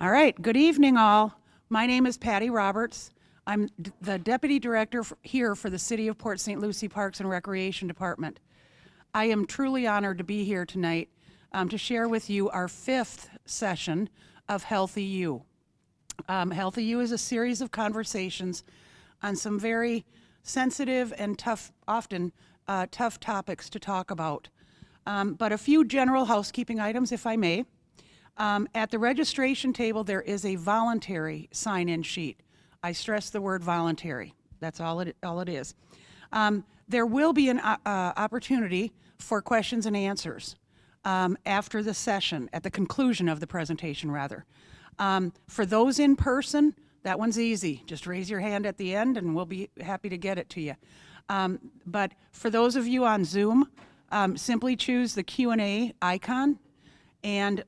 All right, good evening all. My name is Patty Roberts. I'm the Deputy Director here for the City of Port St. Lucie Parks and Recreation Department. I am truly honored to be here tonight to share with you our 5th session of Healthy You. Healthy You is a series of conversations on some very sensitive and tough, often tough topics to talk about. But a few general housekeeping items, if I may. At the registration table, there is a voluntary sign-in sheet. I stress the word voluntary. That's all it is. There will be an opportunity for questions and answers after the session, at the conclusion of the presentation, rather. For those in person, that one's easy. Just raise your hand at the end and we'll be happy to get it to you. But for those of you on Zoom, simply choose the Q&A icon, and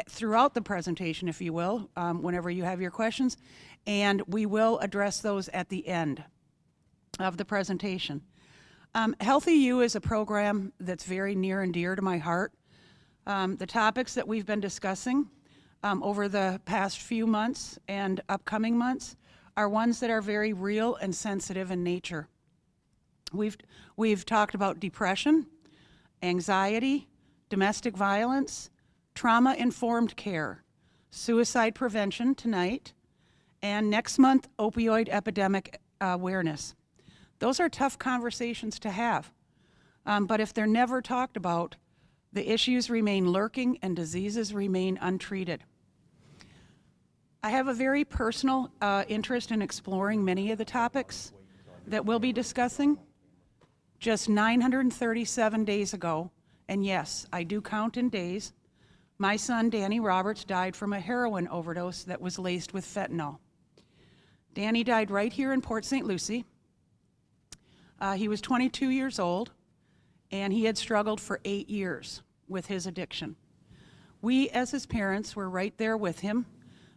throughout the presentation, if you will, whenever you have your questions, and we will address those at the end of the presentation. Healthy You is a program that's very near and dear to my heart. The topics that we've been discussing over the past few months and upcoming months are ones that are very real and sensitive in nature. We've talked about depression, anxiety, domestic violence, trauma-informed care, suicide prevention tonight, and next month, opioid epidemic awareness. Those are tough conversations to have, but if they're never talked about, the issues remain lurking and diseases remain untreated. I have a very personal interest in exploring many of the topics that we'll be discussing. Just 937 days ago, and yes, I do count in days, my son, Danny Roberts, died from a heroin overdose that was laced with fentanyl. Danny died right here in Port St. Lucie. He was 22 years old, and he had struggled for 8 years with his addiction. We, as his parents, were right there with him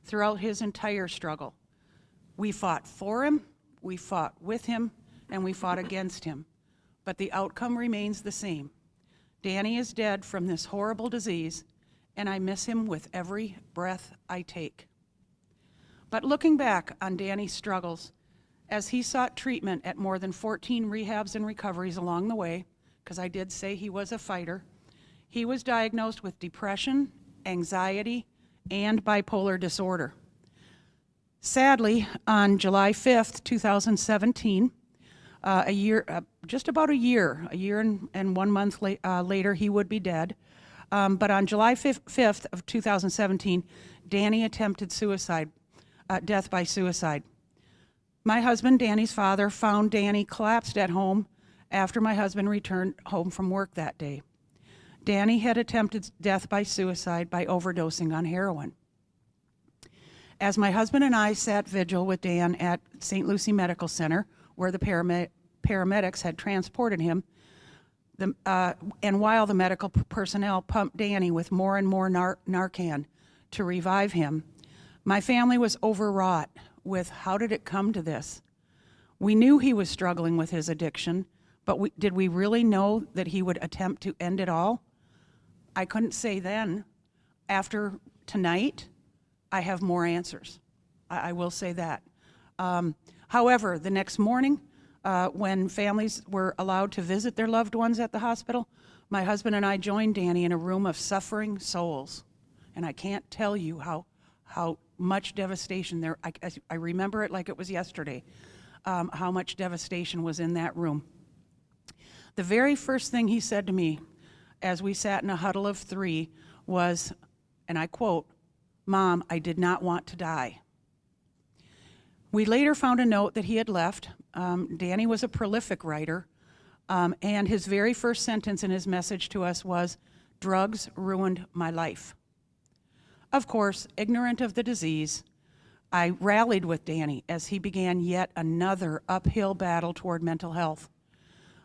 throughout his entire struggle. We fought for him, we fought with him, and we fought against him. But the outcome remains the same. Danny is dead from this horrible disease, and I miss him with every breath I take. But looking back on Danny's struggles, as he sought treatment at more than 14 rehabs and recoveries along the way, because I did say he was a fighter, he was diagnosed with depression, anxiety, and bipolar disorder. Sadly, on July 5th, 2017, just about a year and 1 month later, he would be dead. But on July 5th of 2017, Danny attempted suicide, death by suicide. My husband, Danny's father, found Danny collapsed at home after my husband returned home from work that day. Danny had attempted death by suicide by overdosing on heroin. As my husband and I sat vigil with Dan at St. Lucie Medical Center, where the paramedics had transported him, and while the medical personnel pumped Danny with more and more Narcan to revive him, my family was overwrought with how did it come to this? We knew he was struggling with his addiction, but did we really know that he would attempt to end it all? I couldn't say then. After tonight, I have more answers. I will say that. However, the next morning, when families were allowed to visit their loved ones at the hospital, my husband and I joined Danny in a room of suffering souls. And I can't tell you how much devastation there, I remember it like it was yesterday, how much devastation was in that room. The very first thing he said to me as we sat in a huddle of 3 was, and I quote, "Mom, I did not want to die." We later found a note that he had left. Danny was a prolific writer, and his very first sentence in his message to us was, "Drugs ruined my life." Of course, ignorant of the disease, I rallied with Danny as he began yet another uphill battle toward mental health.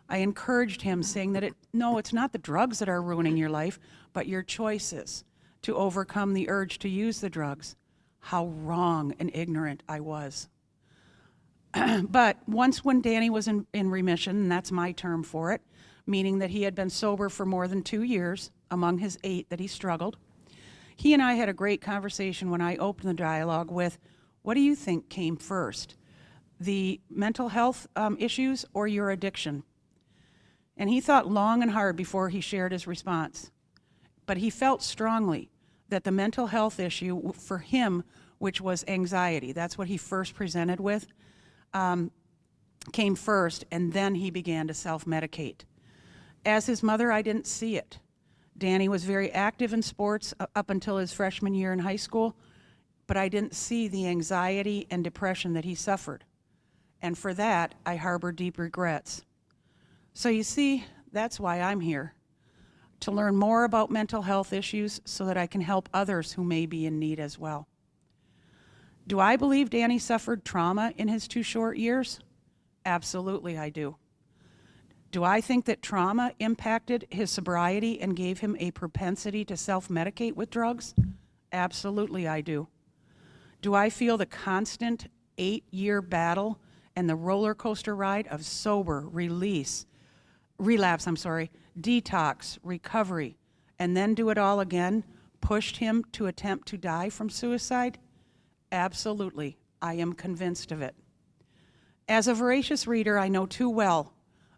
I encouraged him, saying that no, it's not the drugs that are ruining your life, but your choices to overcome the urge to use the drugs. How wrong and ignorant I was. But once when Danny was in remission, and that's my term for it, meaning that he had been sober for more than 2 years, among his 8 that he struggled, He and I had a great conversation when I opened the dialogue with, what do you think came first? The mental health issues or your addiction? And he thought long and hard before he shared his response. But he felt strongly that the mental health issue for him, which was anxiety, that's what he first presented with, came first, and then he began to self-medicate. As his mother, I didn't see it. Danny was very active in sports up until his freshman year in high school, but I didn't see the anxiety and depression that he suffered. And for that, I harbor deep regrets. So you see, that's why I'm here, to learn more about mental health issues so that I can help others who may be in need as well. Do I believe Danny suffered trauma in his 2 short years? Absolutely, I do. Do I think that trauma impacted his sobriety and gave him a propensity to self-medicate with drugs? Absolutely, I do. Do I feel the constant 8-year battle and the roller coaster ride of relapse, detox, recovery, and then do it all again, pushed him to attempt to die from suicide? Absolutely, I am convinced of it. As a voracious reader, I know too well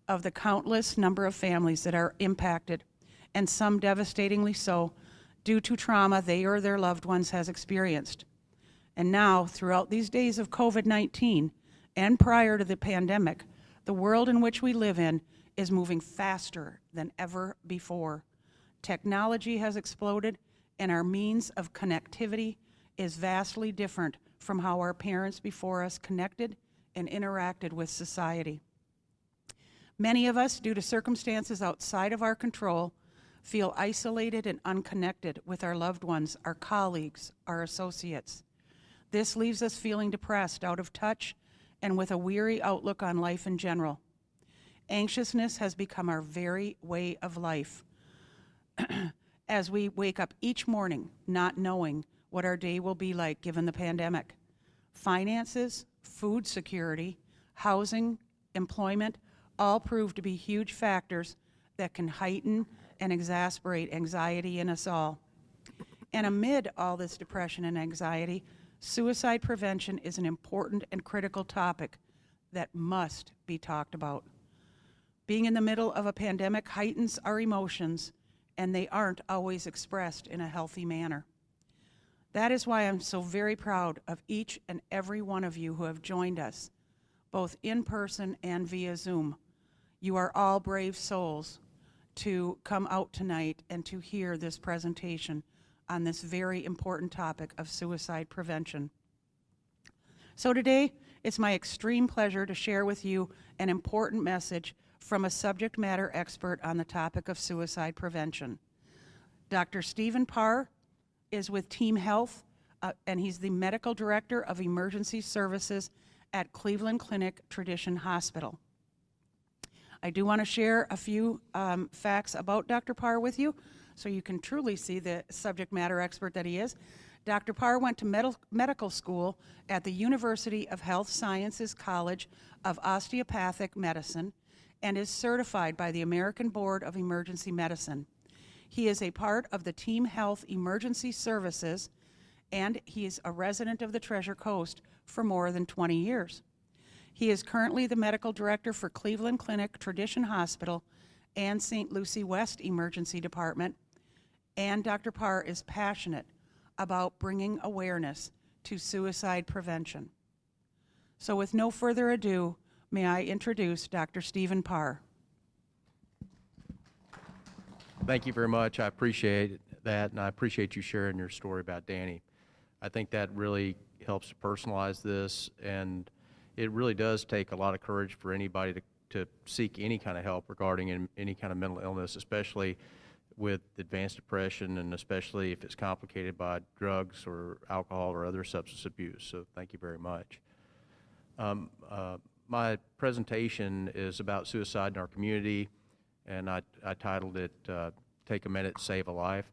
of the countless number of families that are impacted, and some devastatingly so, due to trauma they or their loved ones has experienced. And now, throughout these days of COVID-19, and prior to the pandemic, the world in which we live in is moving faster than ever before. Technology has exploded, and our means of connectivity is vastly different from how our parents before us connected and interacted with society. Many of us, due to circumstances outside of our control, feel isolated and unconnected with our loved ones, our colleagues, our associates. This leaves us feeling depressed, out of touch, and with a weary outlook on life in general. Anxiousness has become our very way of life. As we wake up each morning not knowing what our day will be like given the pandemic. Finances, food security, housing, employment, all prove to be huge factors that can heighten and exacerbate anxiety in us all. And amid all this depression and anxiety, suicide prevention is an important and critical topic that must be talked about. Being in the middle of a pandemic heightens our emotions, and they aren't always expressed in a healthy manner. That is why I'm so very proud of each and every one of you who have joined us, both in person and via Zoom. You are all brave souls to come out tonight and to hear this presentation on this very important topic of suicide prevention. So today, it's my extreme pleasure to share with you an important message from a subject matter expert on the topic of suicide prevention. Dr. Stephen Parr is with Team Health, and he's the Medical Director of Emergency Services at Cleveland Clinic Tradition Hospital. I do want to share a few facts about Dr. Parr with you so you can truly see the subject matter expert that he is. Dr. Parr went to medical school at the University of Health Sciences College of Osteopathic Medicine and is certified by the American Board of Emergency Medicine. He is a part of the Team Health Emergency Services, and he is a resident of the Treasure Coast for more than 20 years. He is currently the medical director for Cleveland Clinic Tradition Hospital and St. Lucie West Emergency Department, and Dr. Parr is passionate about bringing awareness to suicide prevention. So with no further ado, may I introduce Dr. Stephen Parr. Thank you very much. I appreciate that, and I appreciate you sharing your story about Danny. I think that really helps to personalize this, and it really does take a lot of courage for anybody to seek any kind of help regarding any kind of mental illness, especially with advanced depression, and especially if it's complicated by drugs or alcohol or other substance abuse. So thank you very much. My presentation is about suicide in our community, and I titled it, Take a Minute, Save a Life.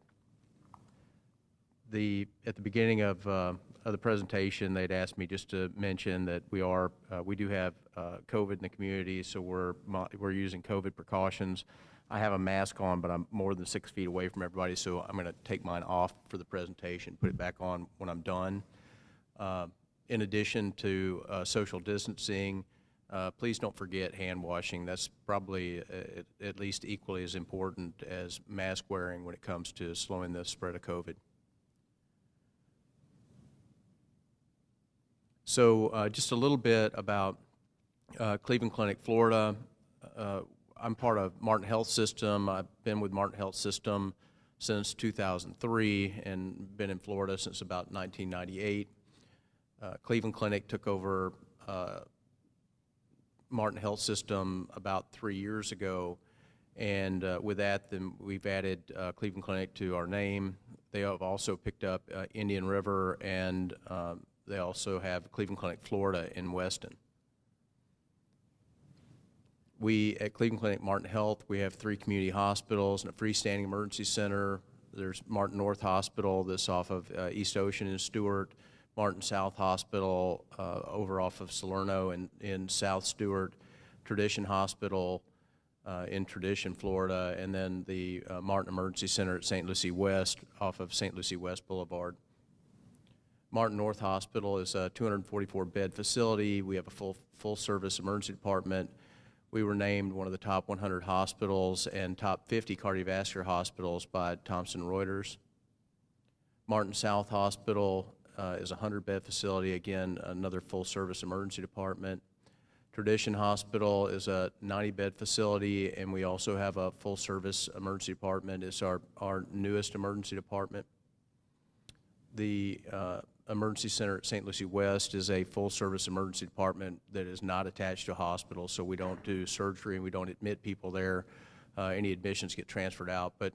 At the beginning of the presentation, they'd asked me just to mention that we do have COVID in the community, so we're using COVID precautions. I have a mask on, but I'm more than 6 feet away from everybody, so I'm going to take mine off for the presentation, put it back on when I'm done. In addition to social distancing, please don't forget hand washing. That's probably at least equally as important as mask wearing when it comes to slowing the spread of COVID. So just a little bit about Cleveland Clinic, Florida. I'm part of Martin Health System. I've been with Martin Health System since 2003 and been in Florida since about 1998. Cleveland Clinic took over Martin Health System about 3 years ago, and with that, then we've added Cleveland Clinic to our name. They have also picked up Indian River, and they also have Cleveland Clinic Florida in Weston. We, at Cleveland Clinic Martin Health, we have 3 community hospitals and a freestanding emergency center. There's Martin North Hospital that's off of East Ocean and Stewart, Martin South Hospital over off of Salerno and in South Stewart, Tradition Hospital in Tradition, Florida, and then the Martin Emergency Center at St. Lucie West off of St. Lucie West Boulevard. Martin North Hospital is a 244-bed facility. We have a full-service emergency department. We were named one of the top 100 hospitals and top 50 cardiovascular hospitals by Thomson Reuters. Martin South Hospital is a 100-bed facility, again, another full-service emergency department. Tradition Hospital is a 90-bed facility, and we also have a full-service emergency department. It's our newest emergency department. The Emergency Center at St. Lucie West is a full-service emergency department that is not attached to a hospital, so we don't do surgery and we don't admit people there. Any admissions get transferred out, but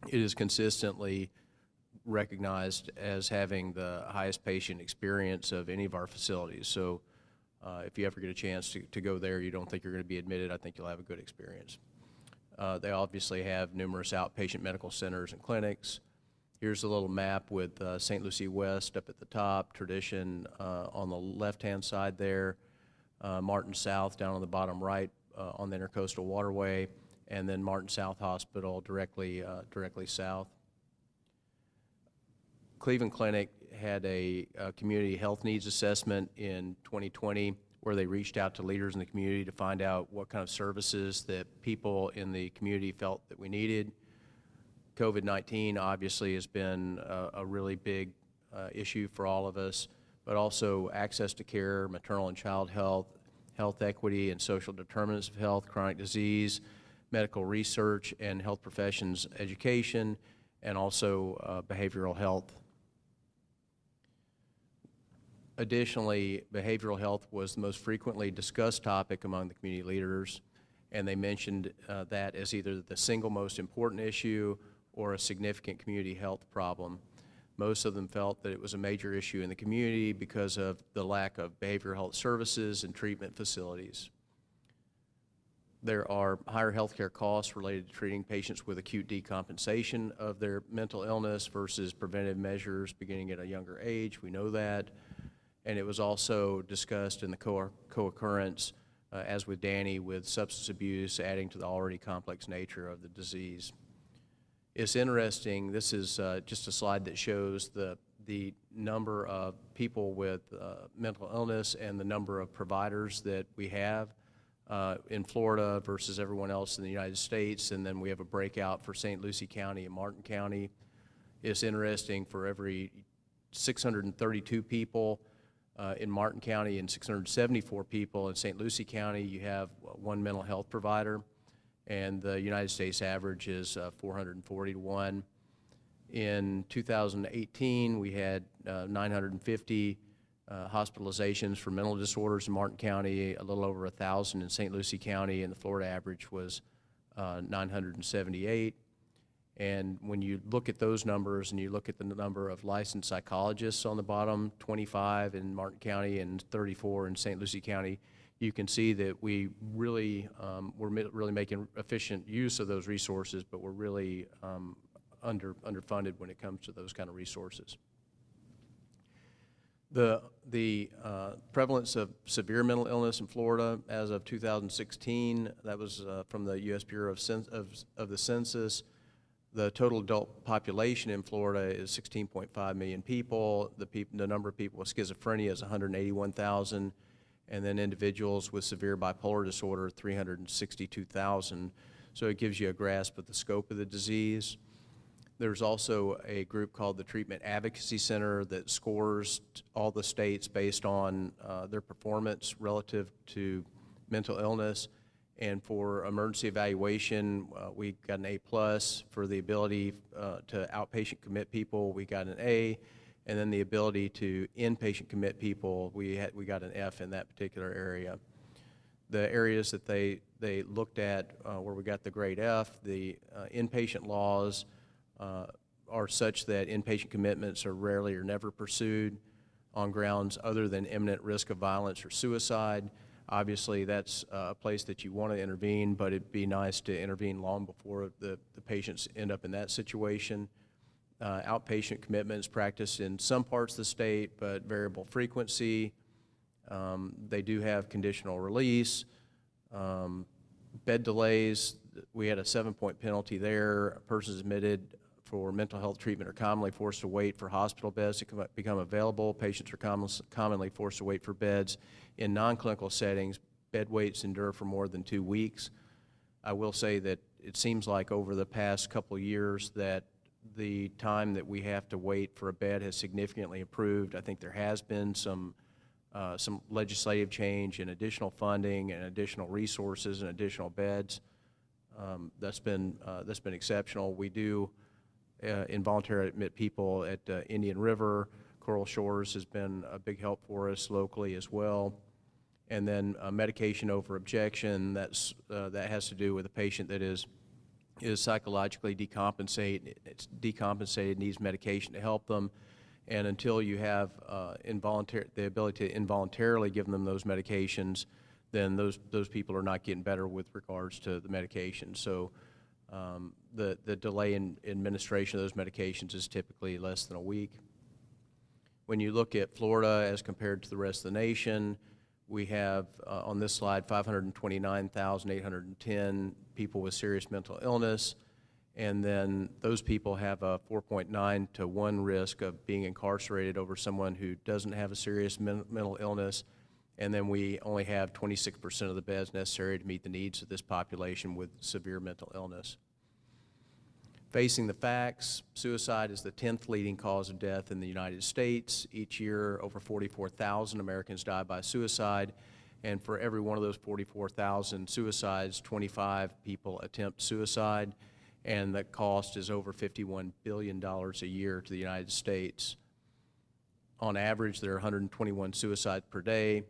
it is consistently recognized as having the highest patient experience of any of our facilities. So if you ever get a chance to go there, you don't think you're going to be admitted, I think you'll have a good experience. They obviously have numerous outpatient medical centers and clinics. Here's a little map with St. Lucie West up at the top, Tradition on the left-hand side there, Martin South down on the bottom right on the Intercoastal Waterway, and then Martin South Hospital directly south. Cleveland Clinic had a community health needs assessment in 2020 where they reached out to leaders in the community to find out what kind of services that people in the community felt that we needed. COVID-19 obviously has been a really big issue for all of us, but also access to care, maternal and child health, health equity and social determinants of health, chronic disease, medical research and health professions education, and also behavioral health. Additionally, behavioral health was the most frequently discussed topic among the community leaders, and they mentioned that as either the single most important issue or a significant community health problem. Most of them felt that it was a major issue in the community because of the lack of behavioral health services and treatment facilities. There are higher healthcare costs related to treating patients with acute decompensation of their mental illness versus preventive measures beginning at a younger age. We know that. And it was also discussed in the co-occurrence, as with Danny, with substance abuse adding to the already complex nature of the disease. It's interesting, this is just a slide that shows the number of people with mental illness and the number of providers that we have in Florida versus everyone else in the United States, and then we have a breakout for St. Lucie County and Martin County. It's interesting, for every 632 people in Martin County and 674 people in St. Lucie County, you have one mental health provider. And the United States average is 440 to 1. In 2018, we had 950 hospitalizations for mental disorders in Martin County, a little over 1,000 in St. Lucie County, and the Florida average was 978. And when you look at those numbers and you look at the number of licensed psychologists on the bottom, 25 in Martin County and 34 in St. Lucie County, you can see that we really, we're really making efficient use of those resources, but we're really underfunded when it comes to those kind of resources. The prevalence of severe mental illness in Florida as of 2016, that was from the U.S. Bureau of the Census. The total adult population in Florida is 16.5 million people. The number of people with schizophrenia is 181,000, and then individuals with severe bipolar disorder, 362,000. So it gives you a grasp of the scope of the disease. There's also a group called the Treatment Advocacy Center that scores all the states based on their performance relative to mental illness. And for emergency evaluation, we got an A+. For the ability to outpatient commit people, we got an A. And then the ability to inpatient commit people, we got an F in that particular area. The areas that they looked at where we got the grade F, the inpatient laws are such that inpatient commitments are rarely or never pursued on grounds other than imminent risk of violence or suicide. Obviously, that's a place that you want to intervene, but it'd be nice to intervene long before the patients end up in that situation. Outpatient commitments practiced in some parts of the state, but variable frequency. They do have conditional release. Bed delays, we had a 7-point penalty there. Persons admitted for mental health treatment are commonly forced to wait for hospital beds to become available. Patients are commonly forced to wait for beds. In non-clinical settings, bed waits endure for more than 2 weeks. I will say that it seems like over the past couple of years that the time that we have to wait for a bed has significantly improved. I think there has been some legislative change and additional funding and additional resources and additional beds. That's been exceptional. We do involuntarily admit people at Indian River. Coral Shores has been a big help for us locally as well. And then medication over objection, that has to do with a patient that is psychologically decompensated, needs medication to help them. And until you have the ability to involuntarily give them those medications, then those people are not getting better with regards to the medication. So the delay in administration of those medications is typically less than a week. When you look at Florida as compared to the rest of the nation, we have on this slide 529,810 people with serious mental illness, and then those people have a 4.9 to 1 risk of being incarcerated over someone who doesn't have a serious mental illness, and then we only have 26% of the beds necessary to meet the needs of this population with severe mental illness. Facing the facts, suicide is the 10th leading cause of death in the United States. Each year, over 44,000 Americans die by suicide, and for every one of those 44,000 suicides, 25 people attempt suicide, and the cost is over $51 billion a year to the United States. On average, there are 121 suicides per day.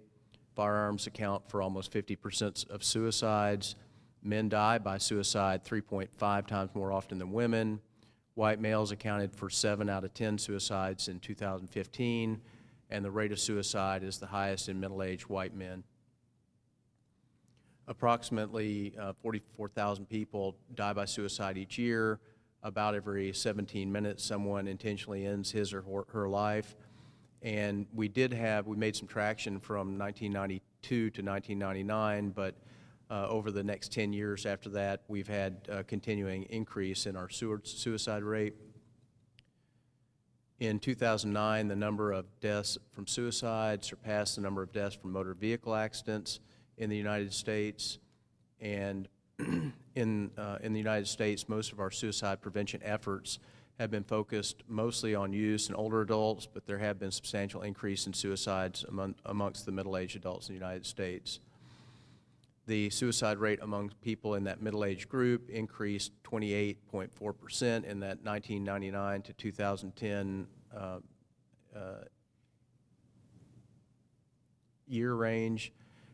Firearms account for almost 50% of suicides. Men die by suicide 3.5 times more often than women. White males accounted for 7 out of 10 suicides in 2015, and the rate of suicide is the highest in middle-aged white men. Approximately 44,000 people die by suicide each year. About every 17 minutes, someone intentionally ends his or her life. And we made some traction from 1992 to 1999, but over the next 10 years after that, we've had a continuing increase in our suicide rate. In 2009, the number of deaths from suicide surpassed the number of deaths from motor vehicle accidents in the United States. And in the United States, most of our suicide prevention efforts have been focused mostly on youth and older adults, but there have been substantial increase in suicides amongst the middle-aged adults in the United States. The suicide rate among people in that middle-aged group increased 28.4% in that 1999 to 2010 year range,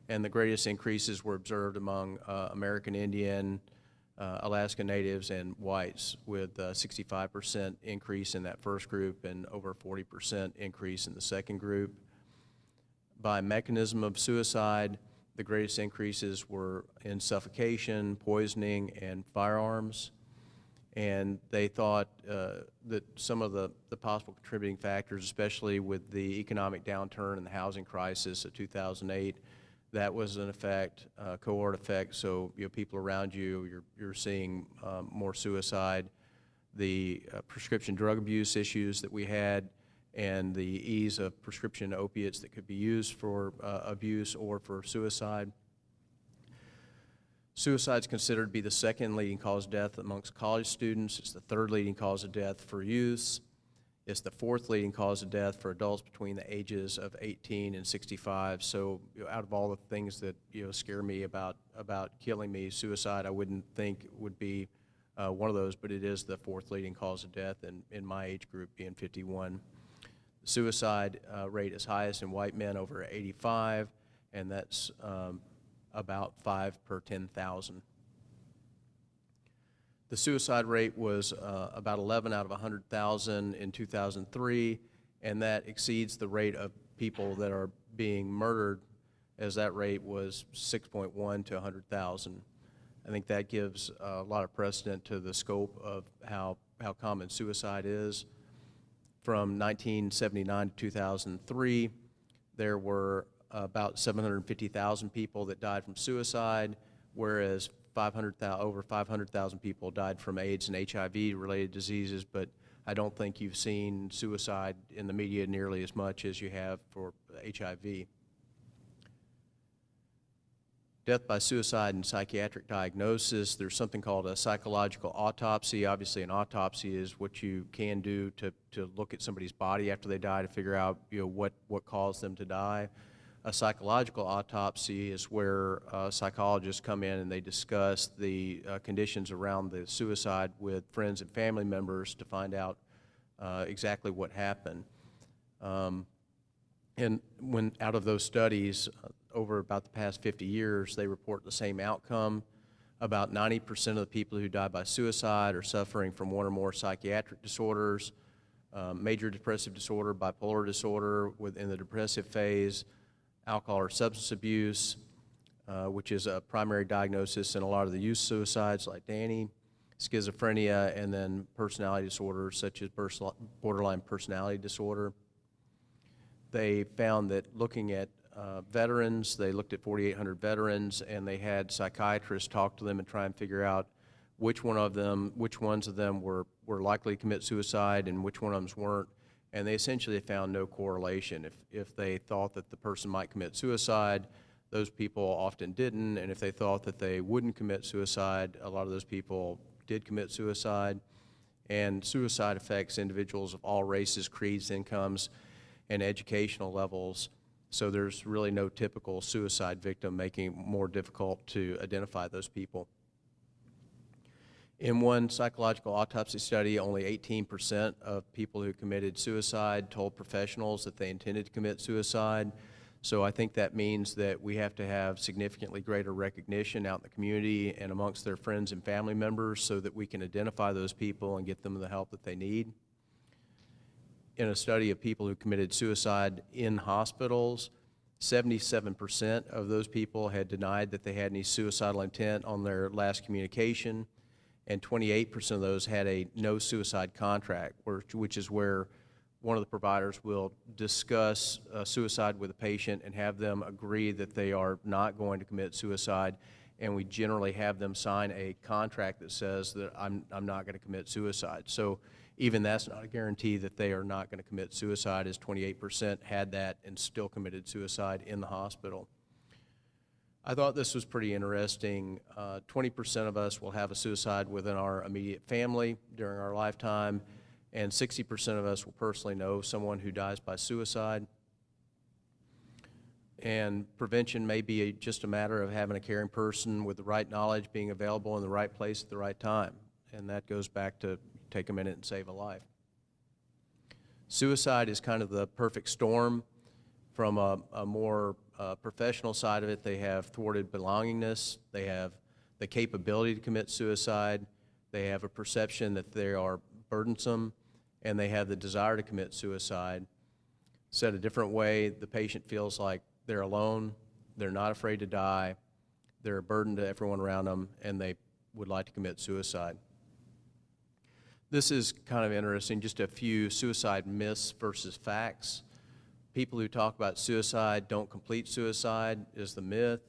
and the greatest increases were observed among American Indian, Alaska Natives, and whites, with 65% increase in that first group and over 40% increase in the second group. By mechanism of suicide, the greatest increases were in suffocation, poisoning, and firearms. and they thought that some of the possible contributing factors, especially with the economic downturn and the housing crisis of 2008, that was an effect, cohort effect. So people around you, you're seeing more suicide. The prescription drug abuse issues that we had, and the ease of prescription opiates that could be used for abuse or for suicide. Suicide is considered to be the second leading cause of death amongst college students. It's the third leading cause of death for youths. It's the fourth leading cause of death for adults between the ages of 18 and 65. So out of all the things that scare me about killing me, suicide I wouldn't think would be one of those, but it is the fourth leading cause of death in my age group, being 51. The suicide rate is highest in white men over 85, and that's about 5 per 10,000. The suicide rate was about 11 out of 100,000 in 2003, and that exceeds the rate of people that are being murdered, as that rate was 6.1 to 100,000. I think that gives a lot of precedent to the scope of how common suicide is. From 1979 to 2003, there were about 750,000 people that died from suicide, whereas over 500,000 people died from AIDS and HIV-related diseases, but I don't think you've seen suicide in the media nearly as much as you have for HIV. Death by suicide and psychiatric diagnosis, there's something called a psychological autopsy. Obviously, an autopsy is what you can do to look at somebody's body after they die to figure out what caused them to die. A psychological autopsy is where psychologists come in and they discuss the conditions around the suicide with friends and family members to find out exactly what happened. And when out of those studies, over about the past 50 years, they report the same outcome. About 90% of the people who die by suicide are suffering from one or more psychiatric disorders, major depressive disorder, bipolar disorder within the depressive phase, alcohol or substance abuse, which is a primary diagnosis in a lot of the youth suicides like Danny, schizophrenia, and then personality disorders such as borderline personality disorder. They found that looking at veterans, they looked at 4,800 veterans, and they had psychiatrists talk to them and try and figure out which ones of them were likely to commit suicide and which one of them weren't. And they essentially found no correlation. If they thought that the person might commit suicide, those people often didn't, and if they thought that they wouldn't commit suicide, a lot of those people did commit suicide. And suicide affects individuals of all races, creeds, incomes, and educational levels. So there's really no typical suicide victim, making it more difficult to identify those people. In one psychological autopsy study, only 18% of people who committed suicide told professionals that they intended to commit suicide. So I think that means that we have to have significantly greater recognition out in the community and amongst their friends and family members so that we can identify those people and get them the help that they need. In a study of people who committed suicide in hospitals, 77% of those people had denied that they had any suicidal intent on their last communication, and 28% of those had a no suicide contract, which is where one of the providers will discuss suicide with a patient and have them agree that they are not going to commit suicide, and we generally have them sign a contract that says that I'm not going to commit suicide. So even that's not a guarantee that they are not going to commit suicide, as 28% had that and still committed suicide in the hospital. I thought this was pretty interesting. 20% of us will have a suicide within our immediate family during our lifetime, and 60% of us will personally know someone who dies by suicide. And prevention may be just a matter of having a caring person with the right knowledge being available in the right place at the right time, and that goes back to take a minute and save a life. Suicide is kind of the perfect storm. From a more professional side of it, they have thwarted belongingness, they have the capability to commit suicide, they have a perception that they are burdensome, and they have the desire to commit suicide. Said a different way, the patient feels like they're alone, they're not afraid to die, they're a burden to everyone around them, and they would like to commit suicide. This is kind of interesting, just a few suicide myths versus facts. People who talk about suicide don't complete suicide is the myth,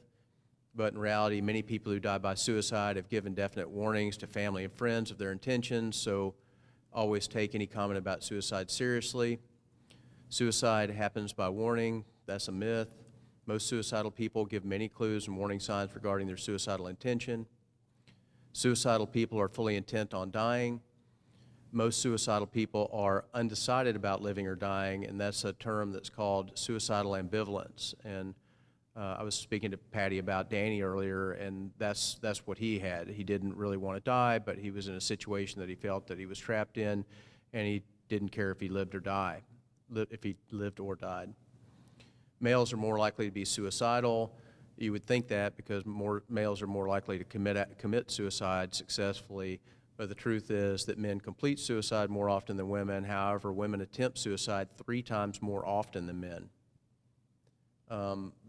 but in reality, many people who die by suicide have given definite warnings to family and friends of their intentions, so always take any comment about suicide seriously. Suicide happens by warning, that's a myth. Most suicidal people give many clues and warning signs regarding their suicidal intention. Suicidal people are fully intent on dying. Most suicidal people are undecided about living or dying, and that's a term that's called suicidal ambivalence. And I was speaking to Patty about Danny earlier, and that's what he had. He didn't really want to die, but he was in a situation that he felt that he was trapped in, and he didn't care if he lived or died, if he lived or died. Males are more likely to be suicidal. You would think that because more males are more likely to commit suicide successfully, but the truth is that men complete suicide more often than women. However, women attempt suicide 3 times more often than men.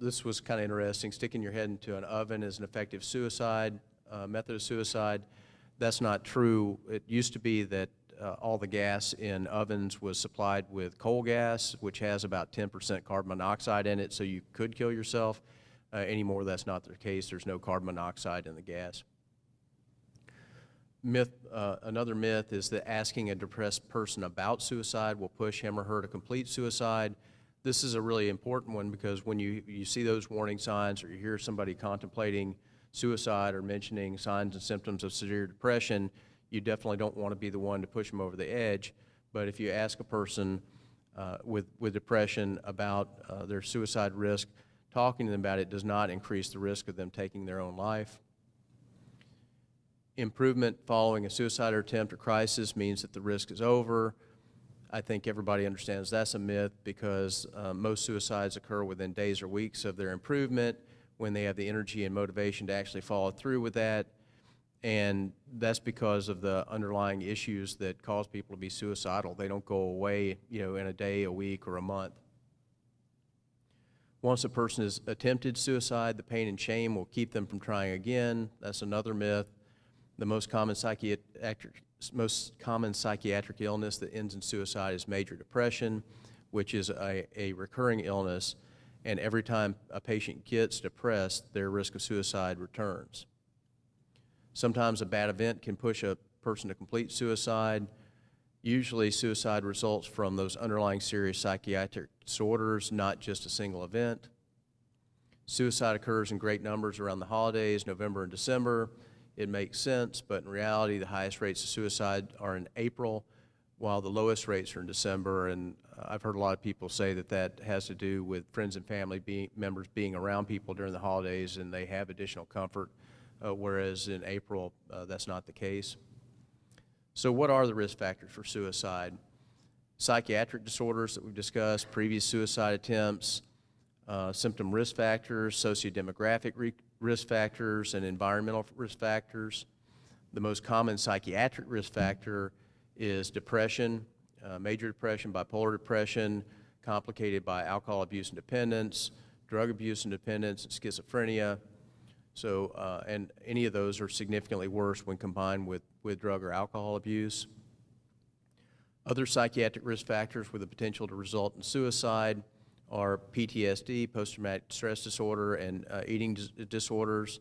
This was kind of interesting. Sticking your head into an oven is an effective suicide method of suicide. That's not true. It used to be that all the gas in ovens was supplied with coal gas, which has about 10% carbon monoxide in it, so you could kill yourself. Anymore, that's not the case. There's no carbon monoxide in the gas. Another myth is that asking a depressed person about suicide will push him or her to complete suicide. This is a really important one because when you see those warning signs or you hear somebody contemplating suicide or mentioning signs and symptoms of severe depression, you definitely don't want to be the one to push them over the edge. But if you ask a person with depression about their suicide risk, talking to them about it does not increase the risk of them taking their own life. Improvement following a suicide attempt or crisis means that the risk is over. I think everybody understands that's a myth because most suicides occur within days or weeks of their improvement when they have the energy and motivation to actually follow through with that. And that's because of the underlying issues that cause people to be suicidal. They don't go away, in a day, a week, or a month. Once a person has attempted suicide, the pain and shame will keep them from trying again. That's another myth. The most common psychiatric illness that ends in suicide is major depression, which is a recurring illness, and every time a patient gets depressed, their risk of suicide returns. Sometimes a bad event can push a person to complete suicide. Usually suicide results from those underlying serious psychiatric disorders, not just a single event. Suicide occurs in great numbers around the holidays, November and December. It makes sense, but in reality, the highest rates of suicide are in April, while the lowest rates are in December. And I've heard a lot of people say that that has to do with friends and family members being around people during the holidays and they have additional comfort, whereas in April, that's not the case. So what are the risk factors for suicide? Psychiatric disorders that we've discussed, previous suicide attempts, symptom risk factors, sociodemographic risk factors, and environmental risk factors. The most common psychiatric risk factor is depression, major depression, bipolar depression, complicated by alcohol abuse and dependence, drug abuse and dependence, and schizophrenia. So, and any of those are significantly worse when combined with drug or alcohol abuse. Other psychiatric risk factors with the potential to result in suicide are PTSD, post-traumatic stress disorder, and eating disorders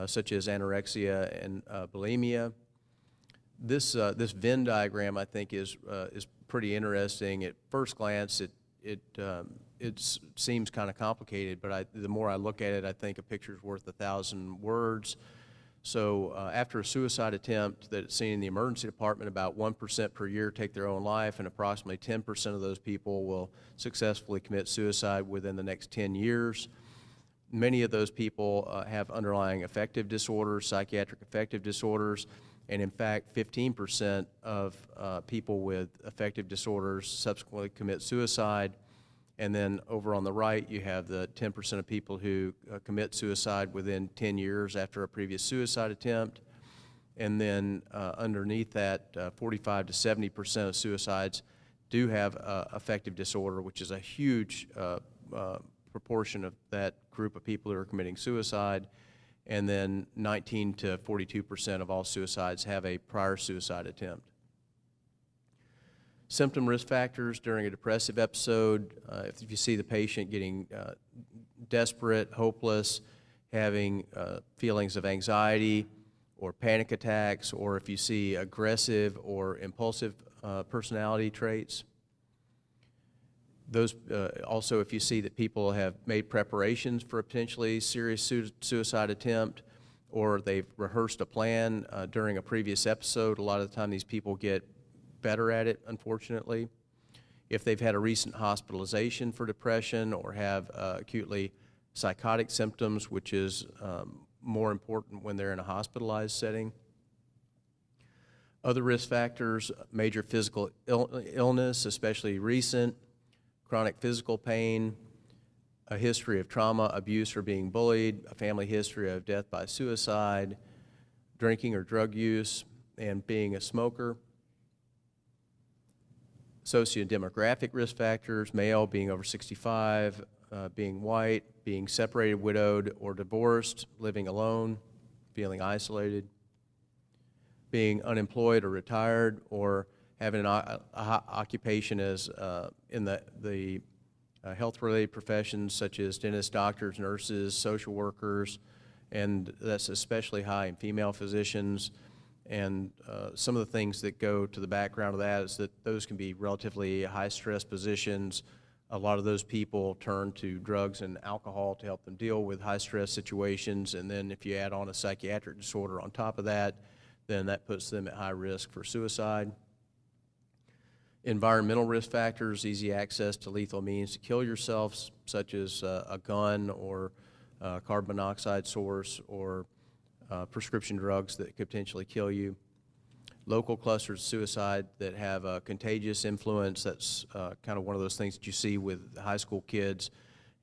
such as anorexia and bulimia. This Venn diagram, I think, is pretty interesting. At first glance, it seems kind of complicated, but the more I look at it, I think a picture's worth 1,000 words. So after a suicide attempt that's seen in the emergency department, about 1% per year take their own life, and approximately 10% of those people will successfully commit suicide within the next 10 years. Many of those people have underlying affective disorders, psychiatric affective disorders, and in fact, 15% of people with affective disorders subsequently commit suicide. And then over on the right, you have the 10% of people who commit suicide within 10 years after a previous suicide attempt. And then underneath that, 45 to 70% of suicides do have affective disorder, which is a huge proportion of that group of people who are committing suicide. And then 19 to 42% of all suicides have a prior suicide attempt. Symptom risk factors during a depressive episode, if you see the patient getting desperate, hopeless, having feelings of anxiety or panic attacks, or if you see aggressive or impulsive personality traits. Those also, if you see that people have made preparations for a potentially serious suicide attempt, or they've rehearsed a plan during a previous episode. A lot of the time these people get better at it, unfortunately. If they've had a recent hospitalization for depression or have acutely psychotic symptoms, which is more important when they're in a hospitalized setting. Other risk factors, major physical illness, especially recent, chronic physical pain, a history of trauma, abuse, or being bullied, a family history of death by suicide, drinking or drug use, and being a smoker. Socio-demographic risk factors, male, being over 65, being white, being separated, widowed, or divorced, living alone, feeling isolated, being unemployed or retired, or having an occupation as in the health-related professions such as dentists, doctors, nurses, social workers, and that's especially high in female physicians. And some of the things that go to the background of that is that those can be relatively high-stress positions. A lot of those people turn to drugs and alcohol to help them deal with high-stress situations, and then if you add on a psychiatric disorder on top of that, then that puts them at high risk for suicide. Environmental risk factors, easy access to lethal means to kill yourself, such as a gun or a carbon monoxide source or prescription drugs that could potentially kill you. Local clusters of suicide that have a contagious influence, that's kind of one of those things that you see with high school kids,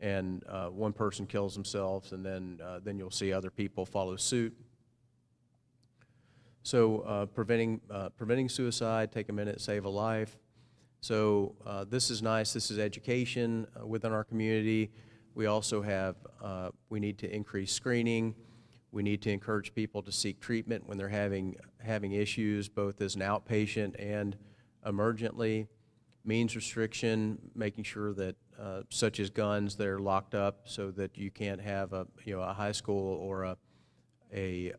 and one person kills themselves, and then you'll see other people follow suit. So preventing suicide, take a minute, save a life. So this is nice. This is education within our community. We also have, we need to increase screening. We need to encourage people to seek treatment when they're having issues, both as an outpatient and emergently. Means restriction, making sure that, such as guns, they're locked up so that you can't have a high school or a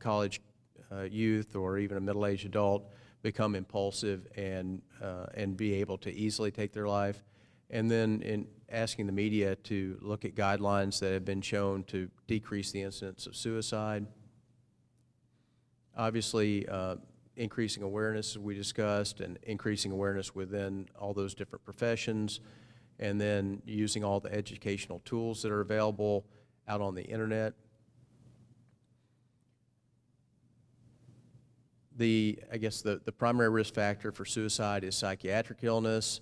college youth or even a middle-aged adult become impulsive and be able to easily take their life. And then in asking the media to look at guidelines that have been shown to decrease the incidence of suicide. Obviously, increasing awareness, as we discussed, and increasing awareness within all those different professions, and then using all the educational tools that are available out on the internet. I guess the primary risk factor for suicide is psychiatric illness.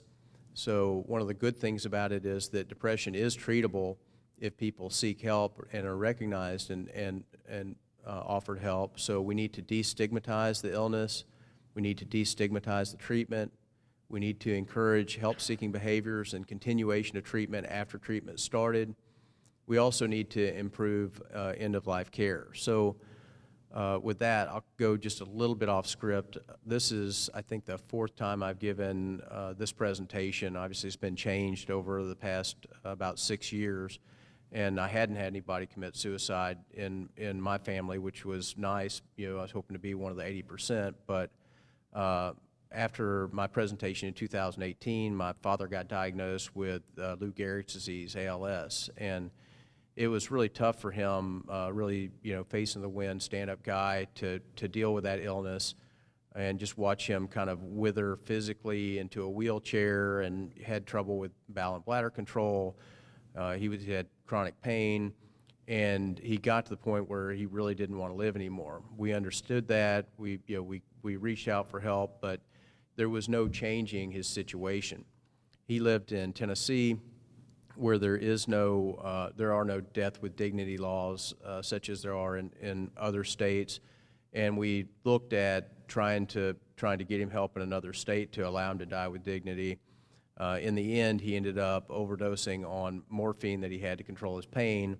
So one of the good things about it is that depression is treatable if people seek help and are recognized and offered help. So we need to destigmatize the illness. We need to destigmatize the treatment. We need to encourage help-seeking behaviors and continuation of treatment after treatment started. We also need to improve end-of-life care. So with that, I'll go just a little bit off script. This is, I think, the fourth time I've given this presentation. Obviously, it's been changed over the past about 6 years, and I hadn't had anybody commit suicide in my family, which was nice. I was hoping to be one of the 80%, but after my presentation in 2018, my father got diagnosed with Lou Gehrig's disease, ALS, and it was really tough for him, really, facing the wind, stand-up guy, to deal with that illness and just watch him kind of wither physically into a wheelchair, and had trouble with bowel and bladder control. He had chronic pain, and he got to the point where he really didn't want to live anymore. We understood that. We reached out for help, but there was no changing his situation. He lived in Tennessee, where there are no death with dignity laws such as there are in other states, and we looked at trying to get him help in another state to allow him to die with dignity. In the end, he ended up overdosing on morphine that he had to control his pain,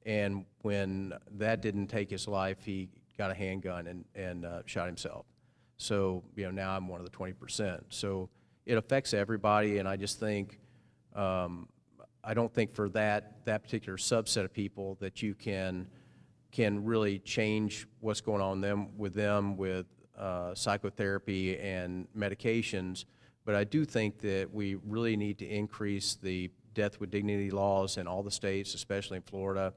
and when that didn't take his life, he got a handgun and shot himself. So, now I'm one of the 20%. So it affects everybody, and I just think, I don't think for that particular subset of people that you can really change what's going on with psychotherapy and medications. But I do think that we really need to increase the death with dignity laws in all the states, especially in Florida.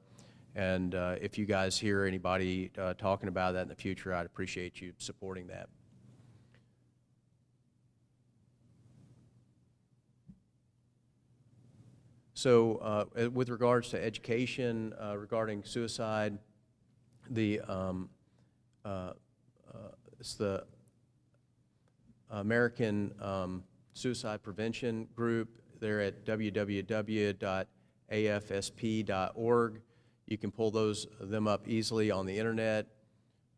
And if you guys hear anybody talking about that in the future, I'd appreciate you supporting that. So with regards to education regarding suicide, it's the American Suicide Prevention Group. They're at www.afsp.org. You can pull them up easily on the internet.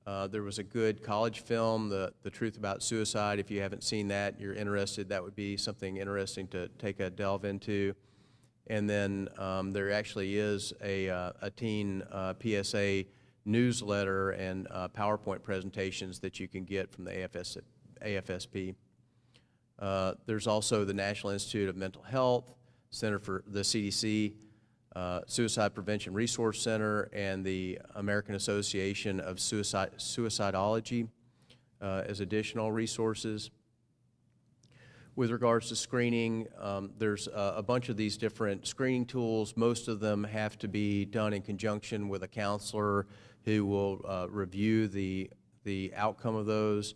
There was a good college film, The Truth About Suicide. If you haven't seen that, you're interested, that would be something interesting to take a delve into. And then there actually is a teen PSA newsletter and PowerPoint presentations that you can get from the AFSP. There's also the National Institute of Mental Health, Center for the CDC, Suicide Prevention Resource Center, and the American Association of Suicidology as additional resources. With regards to screening, there's a bunch of these different screening tools. Most of them have to be done in conjunction with a counselor who will review the outcome of those.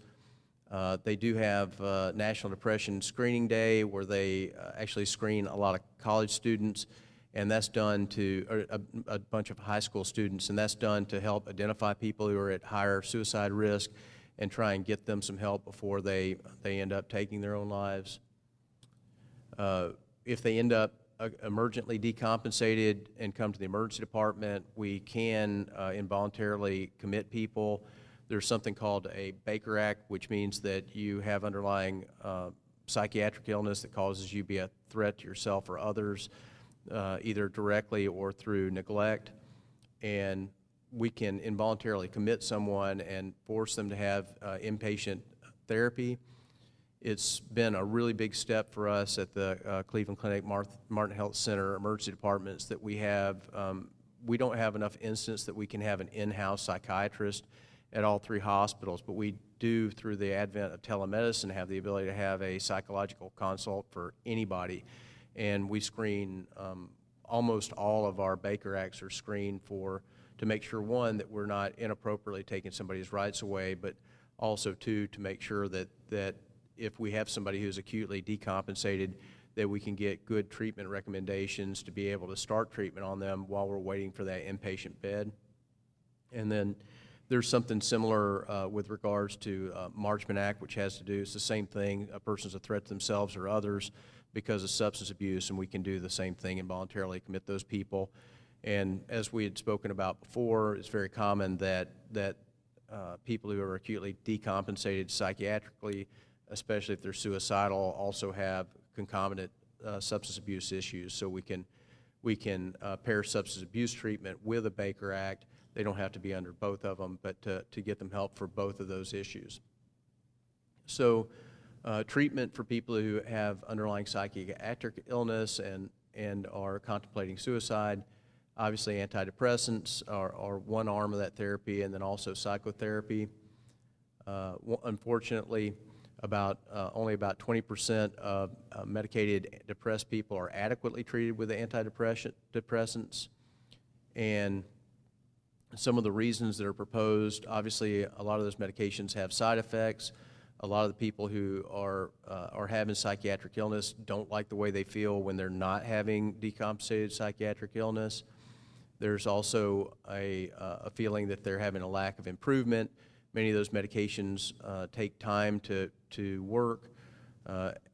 They do have National Depression Screening Day, where they actually screen a lot of college students, and that's done to a bunch of high school students, and that's done to help identify people who are at higher suicide risk and try and get them some help before they end up taking their own lives. If they end up emergently decompensated and come to the emergency department, we can involuntarily commit people. There's something called a Baker Act, which means that you have underlying psychiatric illness that causes you to be a threat to yourself or others, either directly or through neglect. And we can involuntarily commit someone and force them to have inpatient therapy. It's been a really big step for us at the Cleveland Clinic Martin Health Center emergency departments that we have. We don't have enough instances that we can have an in-house psychiatrist at all three hospitals, but we do, through the advent of telemedicine, have the ability to have a psychological consult for anybody. And we screen, almost all of our Baker Acts are screened to make sure, one, that we're not inappropriately taking somebody's rights away, but also, two, to make sure that if we have somebody who's acutely decompensated, that we can get good treatment recommendations to be able to start treatment on them while we're waiting for that inpatient bed. And then there's something similar with regards to Marchman Act, which has to do, it's the same thing, a person's a threat to themselves or others because of substance abuse, and we can do the same thing and voluntarily commit those people. And as we had spoken about before, it's very common that people who are acutely decompensated psychiatrically, especially if they're suicidal, also have concomitant substance abuse issues. So we can pair substance abuse treatment with a Baker Act. They don't have to be under both of them, but to get them help for both of those issues. So treatment for people who have underlying psychiatric illness and are contemplating suicide, obviously antidepressants are one arm of that therapy, and then also psychotherapy. Unfortunately, only about 20% of medicated depressed people are adequately treated with the antidepressants. And some of the reasons that are proposed, obviously a lot of those medications have side effects. A lot of the people who are having psychiatric illness don't like the way they feel when they're not having decompensated psychiatric illness. There's also a feeling that they're having a lack of improvement. Many of those medications take time to work.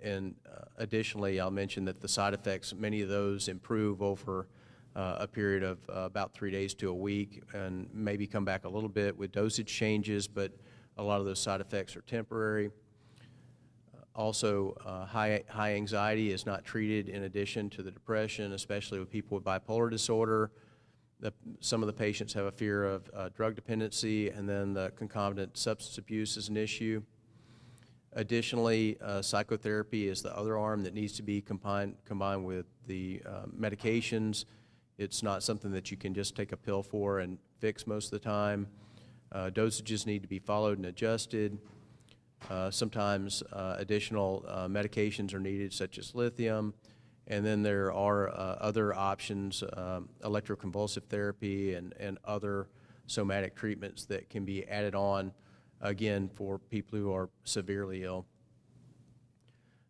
And additionally, I'll mention that the side effects, many of those improve over a period of about 3 days to a week and maybe come back a little bit with dosage changes, but a lot of those side effects are temporary. Also, high anxiety is not treated in addition to the depression, especially with people with bipolar disorder. Some of the patients have a fear of drug dependency, and then the concomitant substance abuse is an issue. Additionally, psychotherapy is the other arm that needs to be combined with the medications. It's not something that you can just take a pill for and fix most of the time. Dosages need to be followed and adjusted. Sometimes additional medications are needed, such as lithium. And then there are other options, electroconvulsive therapy and other somatic treatments that can be added on, again, for people who are severely ill.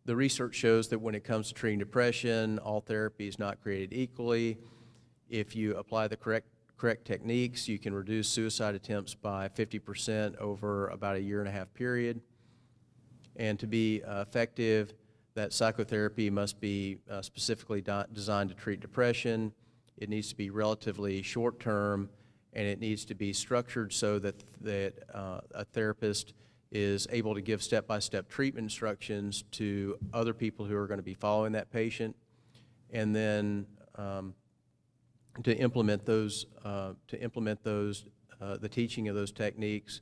The research shows that when it comes to treating depression, all therapy is not created equally. If you apply the correct techniques, you can reduce suicide attempts by 50% over about a 1.5-year period. And to be effective, that psychotherapy must be specifically designed to treat depression. It needs to be relatively short-term, and it needs to be structured so that a therapist is able to give step-by-step treatment instructions to other people who are going to be following that patient, and then to implement those, the teaching of those techniques.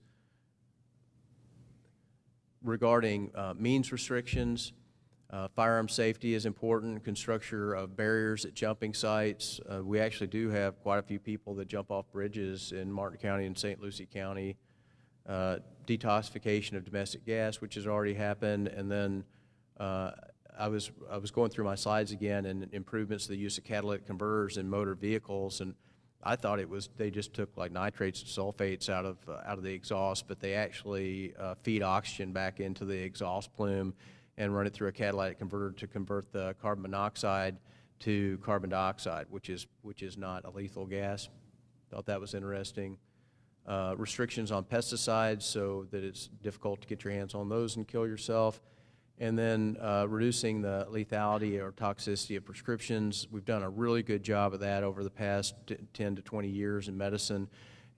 Regarding means restrictions, firearm safety is important, construction of barriers at jumping sites. We actually do have quite a few people that jump off bridges in Martin County and St. Lucie County. Detoxification of domestic gas, which has already happened, and then I was going through my slides again, and improvements to the use of catalytic converters in motor vehicles, and I thought it was they just took like nitrates and sulfates out of the exhaust, but they actually feed oxygen back into the exhaust plume and run it through a catalytic converter to convert the carbon monoxide to carbon dioxide, which is not a lethal gas. Thought that was interesting. Restrictions on pesticides so that it's difficult to get your hands on those and kill yourself. And then reducing the lethality or toxicity of prescriptions. We've done a really good job of that over the past 10 to 20 years in medicine,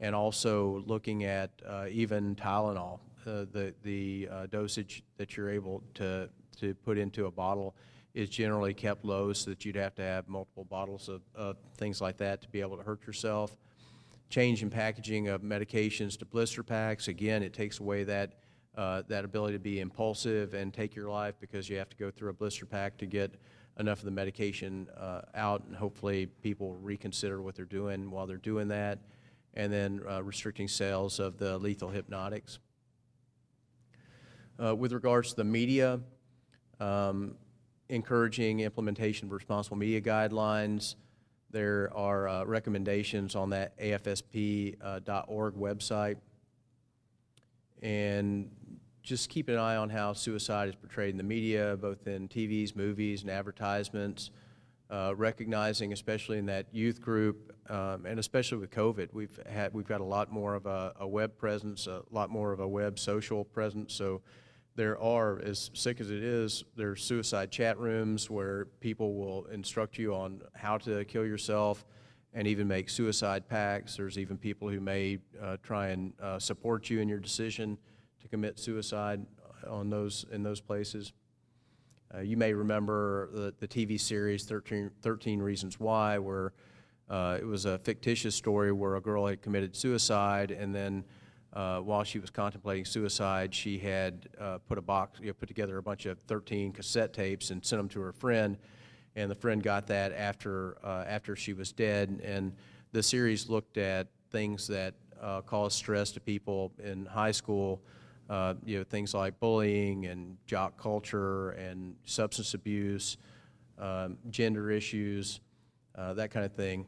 and also looking at even Tylenol. The dosage that you're able to put into a bottle is generally kept low so that you'd have to have multiple bottles of things like that to be able to hurt yourself. Change in packaging of medications to blister packs. Again, it takes away that ability to be impulsive and take your life, because you have to go through a blister pack to get enough of the medication out, and hopefully people reconsider what they're doing while they're doing that. And then restricting sales of the lethal hypnotics. With regards to the media, encouraging implementation of responsible media guidelines. There are recommendations on that afsp.org website. And just keep an eye on how suicide is portrayed in the media, both in TVs, movies, and advertisements. Recognizing, especially in that youth group, and especially with COVID, we've got a lot more of a web presence, a lot more of a web social presence. So there are, as sick as it is, there's suicide chat rooms where people will instruct you on how to kill yourself and even make suicide pacts. There's even people who may try and support you in your decision to commit suicide in those places. You may remember the TV series 13 Reasons Why, where it was a fictitious story where a girl had committed suicide, and then while she was contemplating suicide, she had put together a bunch of 13 cassette tapes and sent them to her friend, and the friend got that after she was dead. And the series looked at things that cause stress to people in high school, things like bullying and jock culture and substance abuse, gender issues, that kind of thing.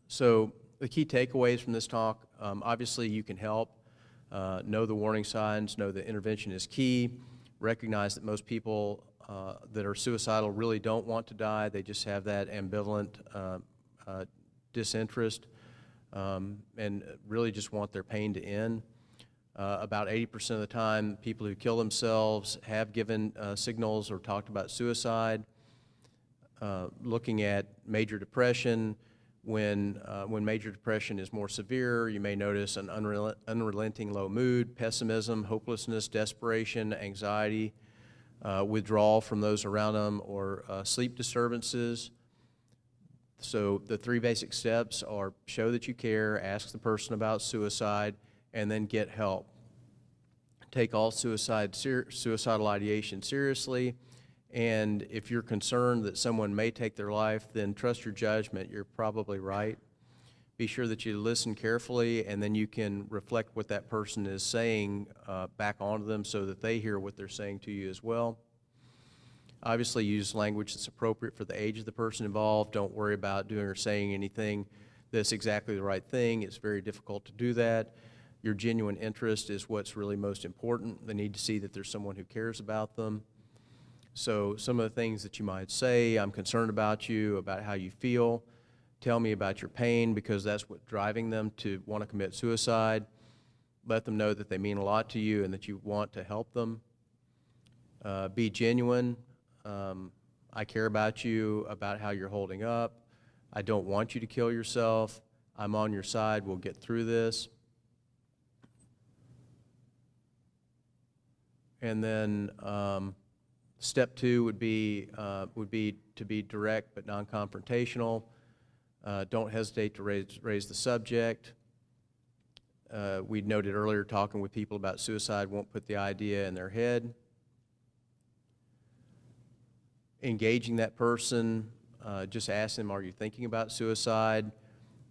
So the key takeaways from this talk, obviously you can help. Know the warning signs, know that intervention is key, recognize that most people that are suicidal really don't want to die. They just have that ambivalent disinterest and really just want their pain to end. About 80% of the time, people who kill themselves have given signals or talked about suicide. Looking at major depression, when major depression is more severe, you may notice an unrelenting low mood, pessimism, hopelessness, desperation, anxiety, withdrawal from those around them, or sleep disturbances. So the 3 basic steps are show that you care, ask the person about suicide, and then get help. take all suicidal ideation seriously, and if you're concerned that someone may take their life, then trust your judgment. You're probably right. Be sure that you listen carefully, and then you can reflect what that person is saying back onto them so that they hear what they're saying to you as well. Obviously, use language that's appropriate for the age of the person involved. Don't worry about doing or saying anything that's exactly the right thing. It's very difficult to do that. Your genuine interest is what's really most important. They need to see that there's someone who cares about them. So some of the things that you might say: I'm concerned about you, about how you feel. Tell me about your pain, because that's what's driving them to want to commit suicide. Let them know that they mean a lot to you and that you want to help them. Be genuine. I care about you, about how you're holding up. I don't want you to kill yourself. I'm on your side. We'll get through this. And then step 2 would be to be direct but non-confrontational. Don't hesitate to raise the subject. We noted earlier, talking with people about suicide won't put the idea in their head. Engaging that person, just ask them, are you thinking about suicide?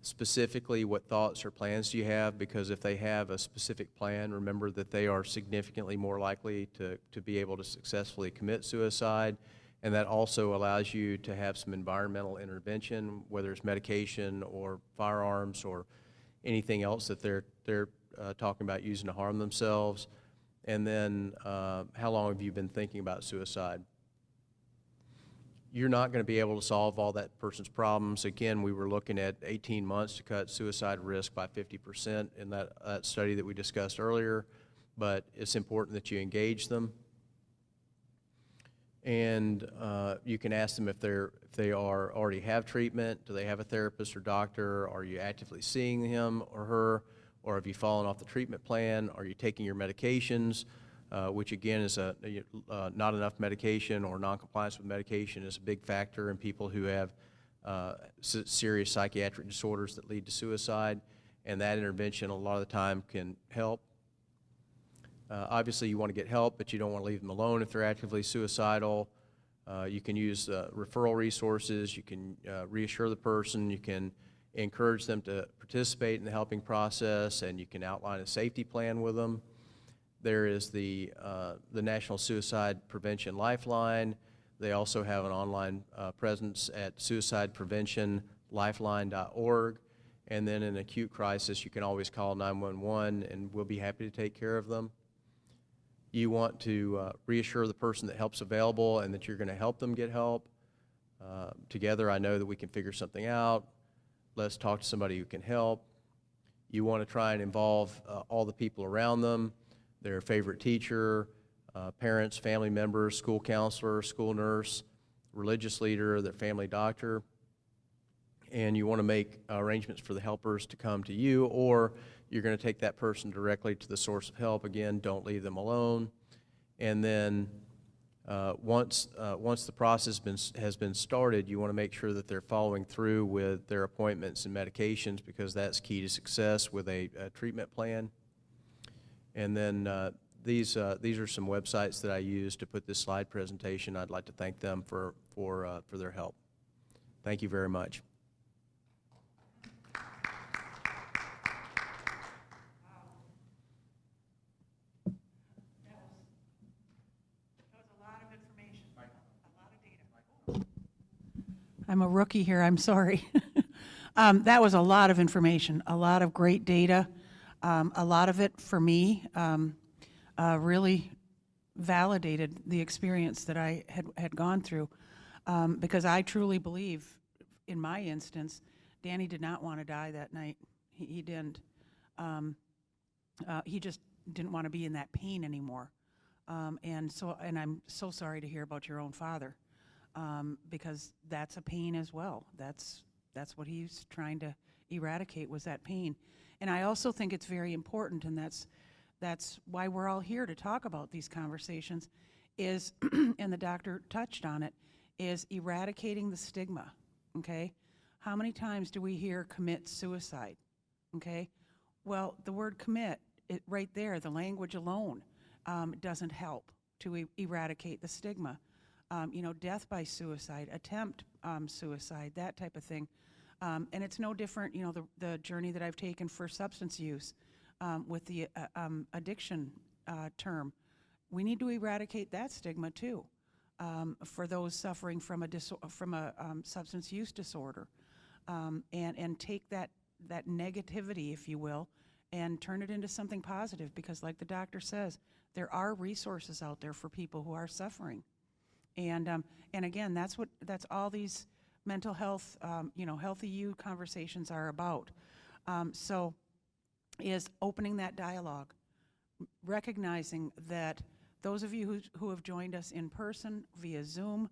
Specifically, what thoughts or plans do you have? Because if they have a specific plan, remember that they are significantly more likely to be able to successfully commit suicide. And that also allows you to have some environmental intervention, whether it's medication or firearms or anything else that they're talking about using to harm themselves. And then how long have you been thinking about suicide? You're not going to be able to solve all that person's problems. Again, we were looking at 18 months to cut suicide risk by 50% in that study that we discussed earlier, but it's important that you engage them. And you can ask them if they already have treatment. Do they have a therapist or doctor? Are you actively seeing him or her? Or have you fallen off the treatment plan? Are you taking your medications? Which again is not enough medication or noncompliance with medication is a big factor in people who have serious psychiatric disorders that lead to suicide, and that intervention a lot of the time can help. Obviously you want to get help, but you don't want to leave them alone if they're actively suicidal. You can use referral resources, you can reassure the person, you can encourage them to participate in the helping process, and you can outline a safety plan with them. There is the National Suicide Prevention Lifeline. They also have an online presence at suicidepreventionlifeline.org. And then in acute crisis, you can always call 911, and we'll be happy to take care of them. You want to reassure the person that help's available and that you're going to help them get help. Together, I know that we can figure something out. Let's talk to somebody who can help. You want to try and involve all the people around them, their favorite teacher, parents, family members, school counselor, school nurse, religious leader, their family doctor. And you want to make arrangements for the helpers to come to you, or you're going to take that person directly to the source of help. Again, don't leave them alone. And then once the process has been started, you want to make sure that they're following through with their appointments and medications, because that's key to success with a treatment plan. And then these are some websites that I use to put this slide presentation. I'd like to thank them for their help. Thank you very much. I'm a rookie here, I'm sorry. That was a lot of information, a lot of great data. A lot of it, for me, really validated the experience that I had gone through, because I truly believe, in my instance, Danny did not want to die that night. He didn't. He just didn't want to be in that pain anymore. And I'm so sorry to hear about your own father, because that's a pain as well. That's what he's trying to eradicate, was that pain. And I also think it's very important, and that's why we're all here to talk about these conversations, is, and the doctor touched on it, is eradicating the stigma, okay? How many times do we hear commit suicide, okay? Well, the word commit, right there, the language alone doesn't help to eradicate the stigma. Death by suicide, attempt suicide, that type of thing. And it's no different, the journey that I've taken for substance use with the addiction term. We need to eradicate that stigma too for those suffering from a substance use disorder, and take that negativity, if you will, and turn it into something positive, because like the doctor says, there are resources out there for people who are suffering. And again, that's all these mental health, healthy you conversations are about. So is opening that dialogue, recognizing that those of you who have joined us in person, via Zoom,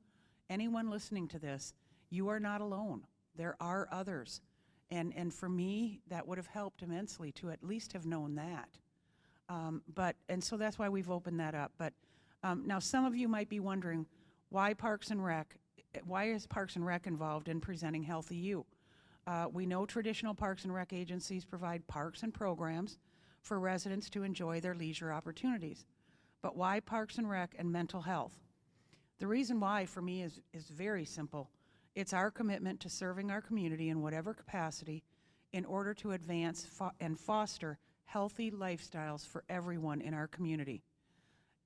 anyone listening to this, you are not alone. There are others. And for me, that would have helped immensely to at least have known that. And so that's why we've opened that up. But now some of you might be wondering, why is Parks and Rec involved in presenting Healthy You? We know traditional Parks and Rec agencies provide parks and programs for residents to enjoy their leisure opportunities. But why Parks and Rec and mental health? The reason why, for me, is very simple. It's our commitment to serving our community in whatever capacity in order to advance and foster healthy lifestyles for everyone in our community.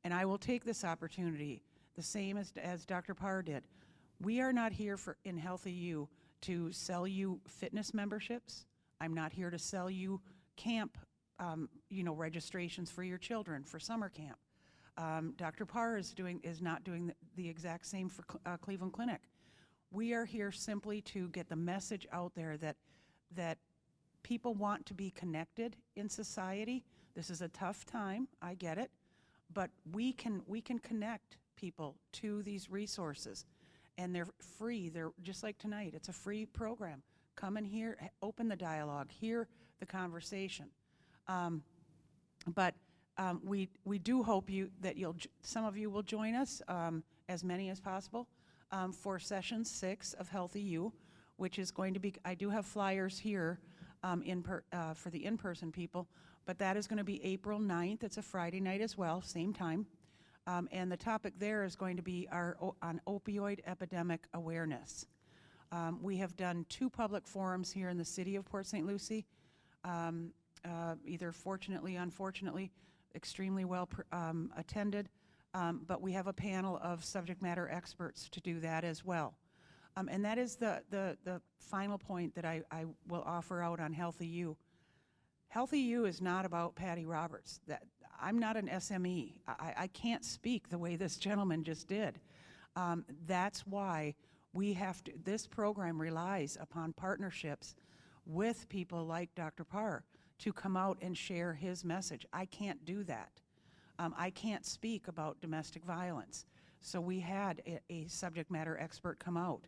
And I will take this opportunity, the same as Dr. Parr did. We are not here in Healthy You to sell you fitness memberships. I'm not here to sell you camp, registrations for your children for summer camp. Dr. Parr is not doing the exact same for Cleveland Clinic. We are here simply to get the message out there that people want to be connected in society. This is a tough time, I get it, but we can connect people to these resources, and they're free. They're just like tonight. It's a free program. Come and open the dialogue, hear the conversation. But we do hope that some of you will join us, as many as possible, for session 6 of Healthy You, which is going to be, I do have flyers here for the in-person people, but that is going to be April 9th. It's a Friday night as well, same time. And the topic there is going to be on opioid epidemic awareness. We have done 2 public forums here in the city of Port St. Lucie, either fortunately, unfortunately, extremely well attended, but we have a panel of subject matter experts to do that as well. And that is the final point that I will offer out on Healthy You. Healthy You is not about Patty Roberts. I'm not an SME. I can't speak the way this gentleman just did. That's why this program relies upon partnerships with people like Dr. Parr to come out and share his message. I can't do that. I can't speak about domestic violence. So we had a subject matter expert come out.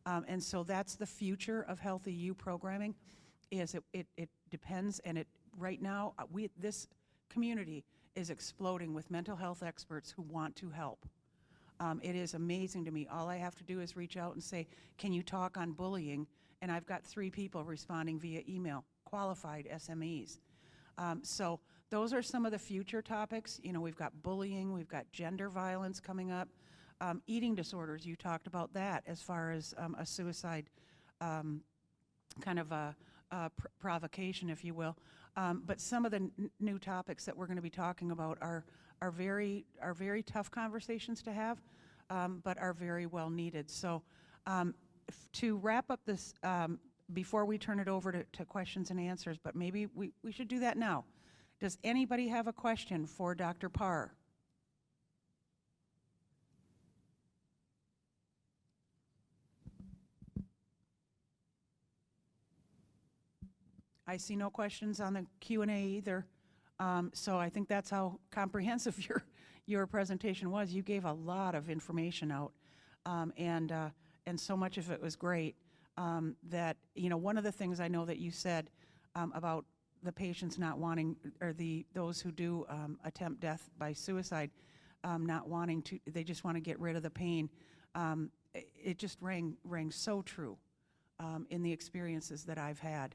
And so that's the future of Healthy You programming, is it depends, and right now, this community is exploding with mental health experts who want to help. It is amazing to me. All I have to do is reach out and say, can you talk on bullying? And I've got 3 people responding via email, qualified SMEs. So those are some of the future topics. We've got bullying, we've got gender violence coming up, eating disorders. You talked about that as far as a suicide kind of a provocation, if you will. But some of the new topics that we're going to be talking about are very tough conversations to have, but are very well needed. So to wrap up this, before we turn it over to questions and answers, but maybe we should do that now. Does anybody have a question for Dr. Parr? I see no questions on the Q&A either. So I think that's how comprehensive your presentation was. You gave a lot of information out, and so much of it was great. That one of the things I know that you said about the patients not wanting, or those who do attempt death by suicide, not wanting to, they just want to get rid of the pain. It just rang so true in the experiences that I've had.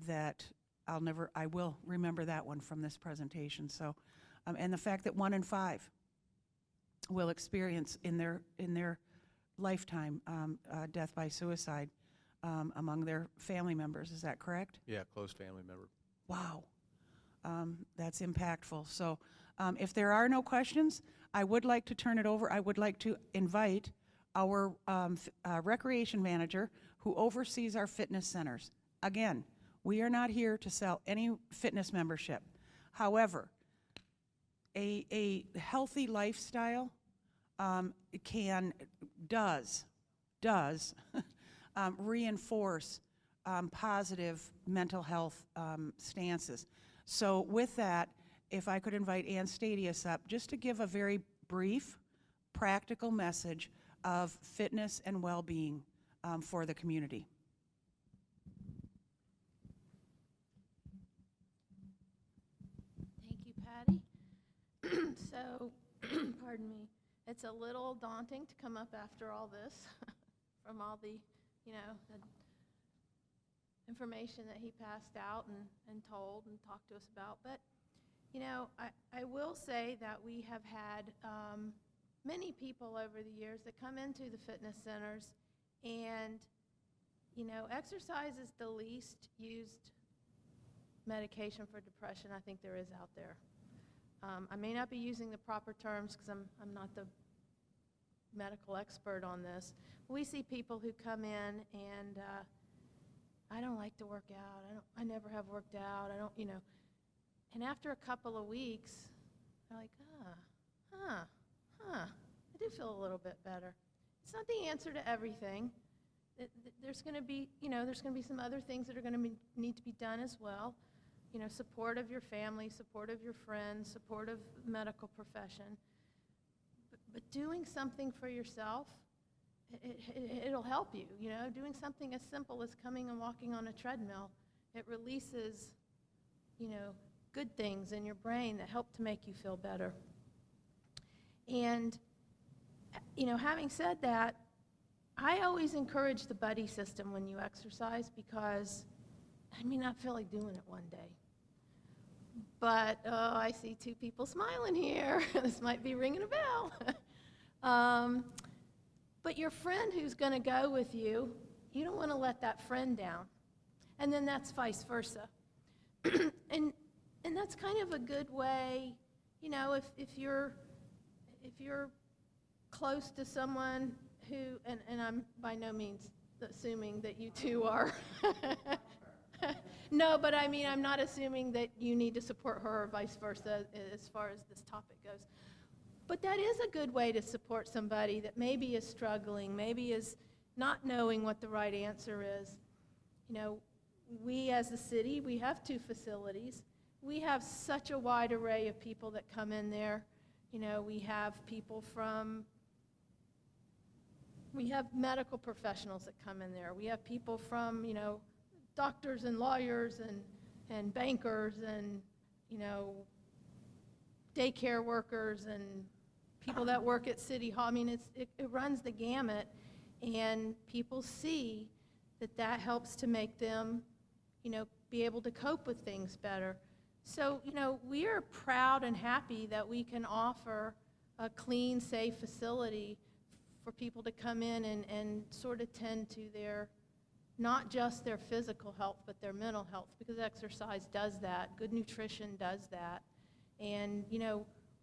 That I will remember that one from this presentation. So And the fact that 1 in 5 will experience in their lifetime death by suicide among their family members. Is that correct? Yeah, close family member. Wow. That's impactful. So if there are no questions, I would like to turn it over. I would like to invite our recreation manager who oversees our fitness centers. Again, we are not here to sell any fitness membership. However, a healthy lifestyle does reinforce positive mental health stances. So with that, if I could invite Ann Stadius up just to give a very brief, practical message of fitness and well-being for the community. Thank you, Patty. So, pardon me, it's a little daunting to come up after all this from all the, the information that he passed out and told and talked to us about. But, I will say that we have had many people over the years that come into the fitness centers and, exercise is the least used medication for depression I think there is out there. I may not be using the proper terms because I'm not the medical expert on this. We see people who come in and I don't like to work out. I never have worked out. I don't, And after a couple of weeks, they're like, I do feel a little bit better. It's not the answer to everything. There's going to be, there's going to be some other things that are going to need to be done as well. Support of your family, support of your friends, support of the medical profession. But doing something for yourself, it'll help you. Doing something as simple as coming and walking on a treadmill, it releases, good things in your brain that help to make you feel better. And, having said that, I always encourage the buddy system when you exercise because I may not feel like doing it one day. But, I see 2 people smiling here. This might be ringing a bell. But your friend who's going to go with you, you don't want to let that friend down. And then that's vice versa. And that's kind of a good way, if you're close to someone who, and I'm by no means assuming that you two are. No, but I mean, I'm not assuming that you need to support her or vice versa as far as this topic goes. But that is a good way to support somebody that maybe is struggling, maybe is not knowing what the right answer is. We as a city, we have 2 facilities. We have such a wide array of people that come in there. We have people we have medical professionals that come in there. We have people from, doctors and lawyers and bankers and, daycare workers and people that work at City Hall. I mean, it runs the gamut, and people see that helps to make them, be able to cope with things better. So, we are proud and happy that we can offer a clean, safe facility for people to come in and sort of tend to their, not just their physical health, but their mental health, because exercise does that. Good nutrition does that. And,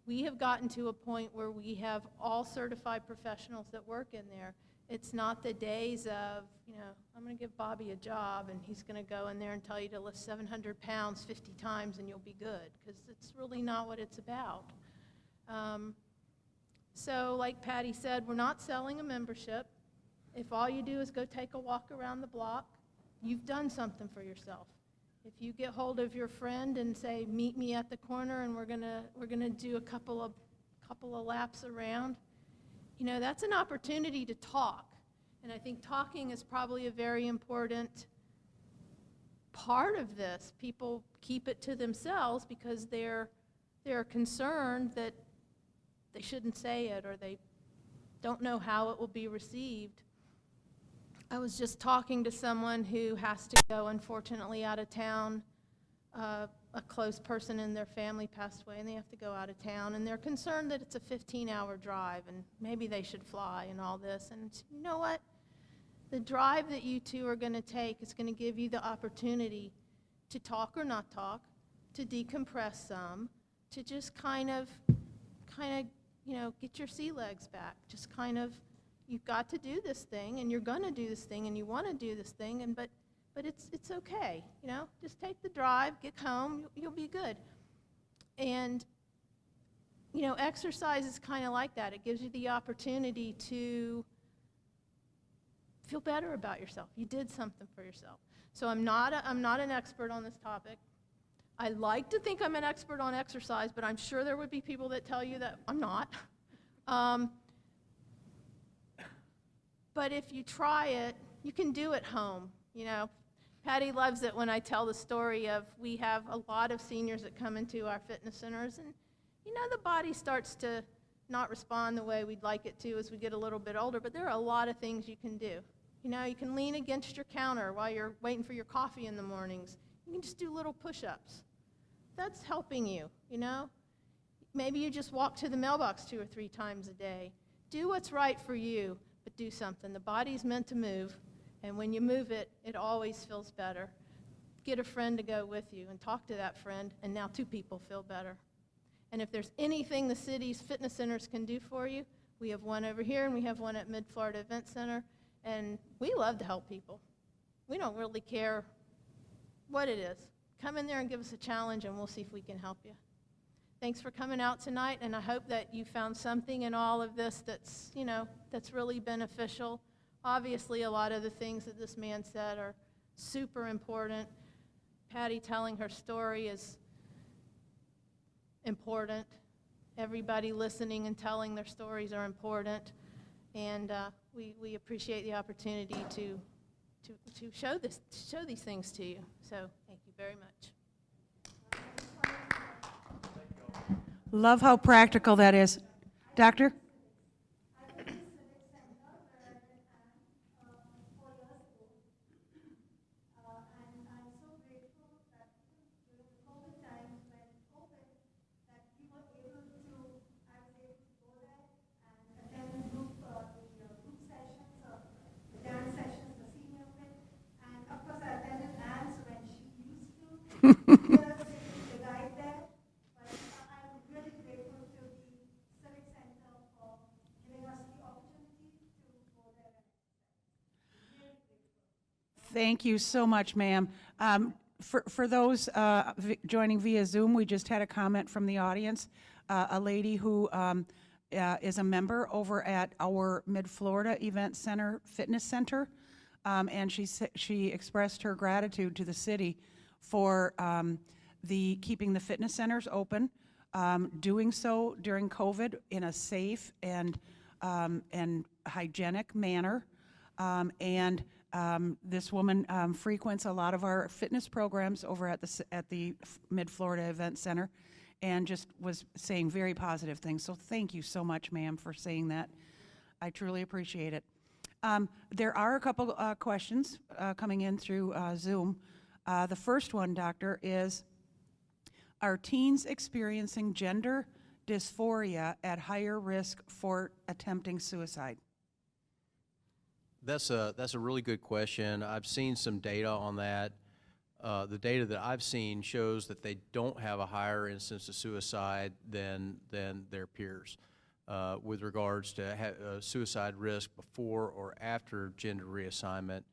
we have gotten to a point where we have all certified professionals that work in there. It's not the days of, I'm going to give Bobby a job and he's going to go in there and tell you to lift 700 pounds 50 times and you'll be good, because it's really not what it's about. So like Patty said, we're not selling a membership. If all you do is go take a walk around the block, you've done something for yourself. If you get hold of your friend and say, meet me at the corner and we're gonna do a couple of laps around, that's an opportunity to talk. And I think talking is probably a very important part of this. People keep it to themselves because they're concerned that they shouldn't say it, or they don't know how it will be received. I was just talking to someone who has to go, unfortunately, out of town a close person in their family passed away and they have to go out of town, and they're concerned that it's a 15-hour drive and maybe they should fly and all this. And you know what? The drive that you two are going to take is going to give you the opportunity to talk or not talk, to decompress some, to just kind of, get your sea legs back. Just kind of, you've got to do this thing, and you're going to do this thing, and you want to do this thing, and but it's okay, Just take the drive, get home, you'll be good. And, exercise is kind of like that. It gives you the opportunity to feel better about yourself. You did something for yourself. So I'm not an expert on this topic. I like to think I'm an expert on exercise, but I'm sure there would be people that tell you that I'm not. But if you try it, you can do it home. Patty loves it when I tell the story of, we have a lot of seniors that come into our fitness centers, and the body starts to not respond the way we'd like it to as we get a little bit older, but there are a lot of things you can do. You can lean against your counter while you're waiting for your coffee in the mornings. You can just do little push-ups. That's helping you, Maybe you just walk to the mailbox 2 or 3 times a day. Do what's right for you, but do something. The body's meant to move, and when you move it, it always feels better. Get a friend to go with you and talk to that friend, and now 2 people feel better. And if there's anything the city's fitness centers can do for you, we have one over here, and we have one at Mid-Florida Event Center, and we love to help people. We don't really care what it is. Come in there and give us a challenge, and we'll see if we can help you. Thanks for coming out tonight, and I hope that you found something in all of this that's, that's really beneficial. Obviously, a lot of the things that this man said are super important. Patty telling her story is important. Everybody listening and telling their stories are important, and we appreciate the opportunity to show these things to you. So thank you very much. Love how practical that is. Doctor? Thank you so much, ma'am. For those joining via Zoom, we just had a comment from the audience. A lady who is a member over at our Mid-Florida Event Center, Fitness Center, and she expressed her gratitude to the city for keeping the fitness centers open, doing so during COVID in a safe and hygienic manner, and this woman frequents a lot of our fitness programs over at the Mid-Florida Event Center, and just was saying very positive things. So thank you so much, ma'am, for saying that. I truly appreciate it. There are a couple questions coming in through Zoom. The first one, doctor, is, are teens experiencing gender dysphoria at higher risk for attempting suicide? That's a really good question. I've seen some data on that. The data that I've seen shows that they don't have a higher incidence of suicide than their peers with regards to suicide risk before or after gender reassignment.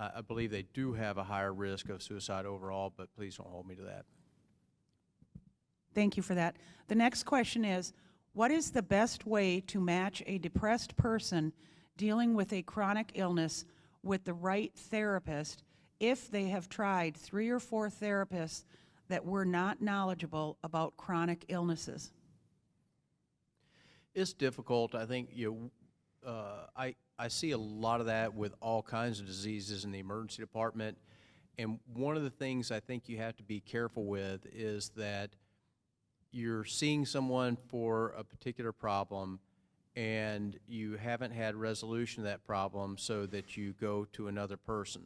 I believe they do have a higher risk of suicide overall, but please don't hold me to that. Thank you for that. The next question is, what is the best way to match a depressed person dealing with a chronic illness with the right therapist if they have tried 3 or 4 therapists that were not knowledgeable about chronic illnesses? It's difficult. I think I see a lot of that with all kinds of diseases in the emergency department, and one of the things I think you have to be careful with is that you're seeing someone for a particular problem and you haven't had resolution of that problem, so that you go to another person.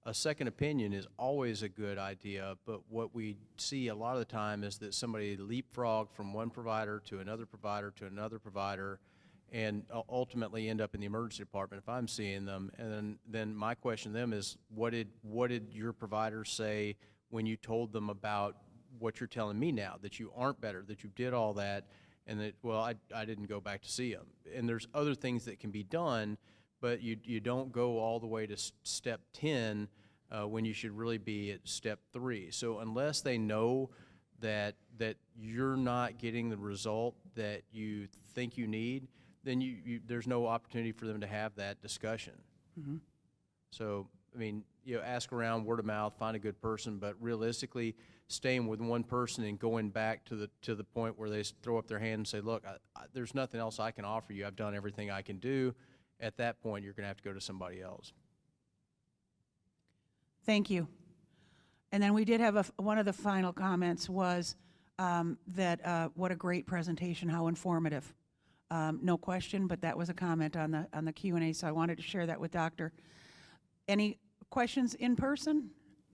a second opinion is always a good idea, but what we see a lot of the time is that somebody leapfrog from one provider to another provider to another provider, and ultimately end up in the emergency department if I'm seeing them. And then my question to them is, what did your provider say when you told them about what you're telling me now, that you aren't better, that you did all that, and that, well, I didn't go back to see them. And there's other things that can be done, but you don't go all the way to step 10 when you should really be at step 3. So unless they know that you're not getting the result that you think you need, then there's no opportunity for them to have that discussion. Mm-hmm. So, I mean, ask around, word of mouth, find a good person, but realistically, staying with one person and going back to the point where they throw up their hand and say, look, there's nothing else I can offer you. I've done everything I can do. At that point, you're going to have to go to somebody else. Thank you. And then we did have one of the final comments was that what a great presentation, how informative. No question, but that was a comment on the Q&A, so I wanted to share that with Doctor. Any questions in person?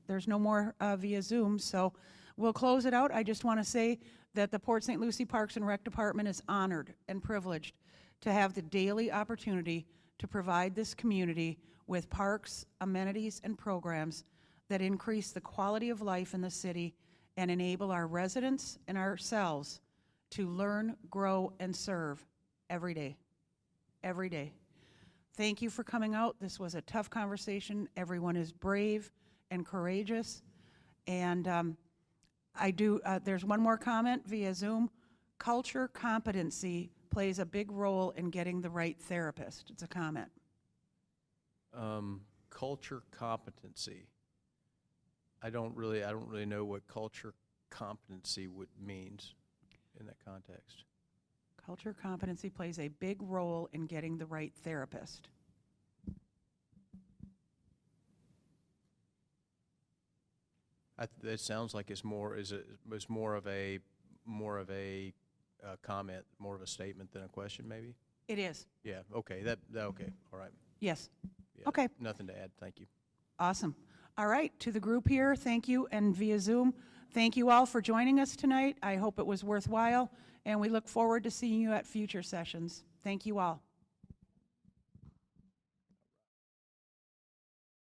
There's no more via Zoom, so we'll close it out. I just want to say that the Port St. Lucie Parks and Rec Department is honored and privileged to have the daily opportunity to provide this community with parks, amenities, and programs that increase the quality of life in the city and enable our residents and ourselves to learn, grow, and serve every day. Every day. Thank you for coming out. This was a tough conversation. Everyone is brave and courageous. And there's one more comment via Zoom. Culture competency plays a big role in getting the right therapist. It's a comment. Culture competency. I don't really know what culture competency means in that context. Culture competency plays a big role in getting the right therapist. It sounds like it's more of a comment, more of a statement than a question, maybe. It is. Yeah. Okay. Okay. All right. Yes. Yeah, okay. Nothing to add. Thank you. Awesome. All right. To the group here, thank you, and via Zoom, thank you all for joining us tonight. I hope it was worthwhile, and we look forward to seeing you at future sessions. Thank you all.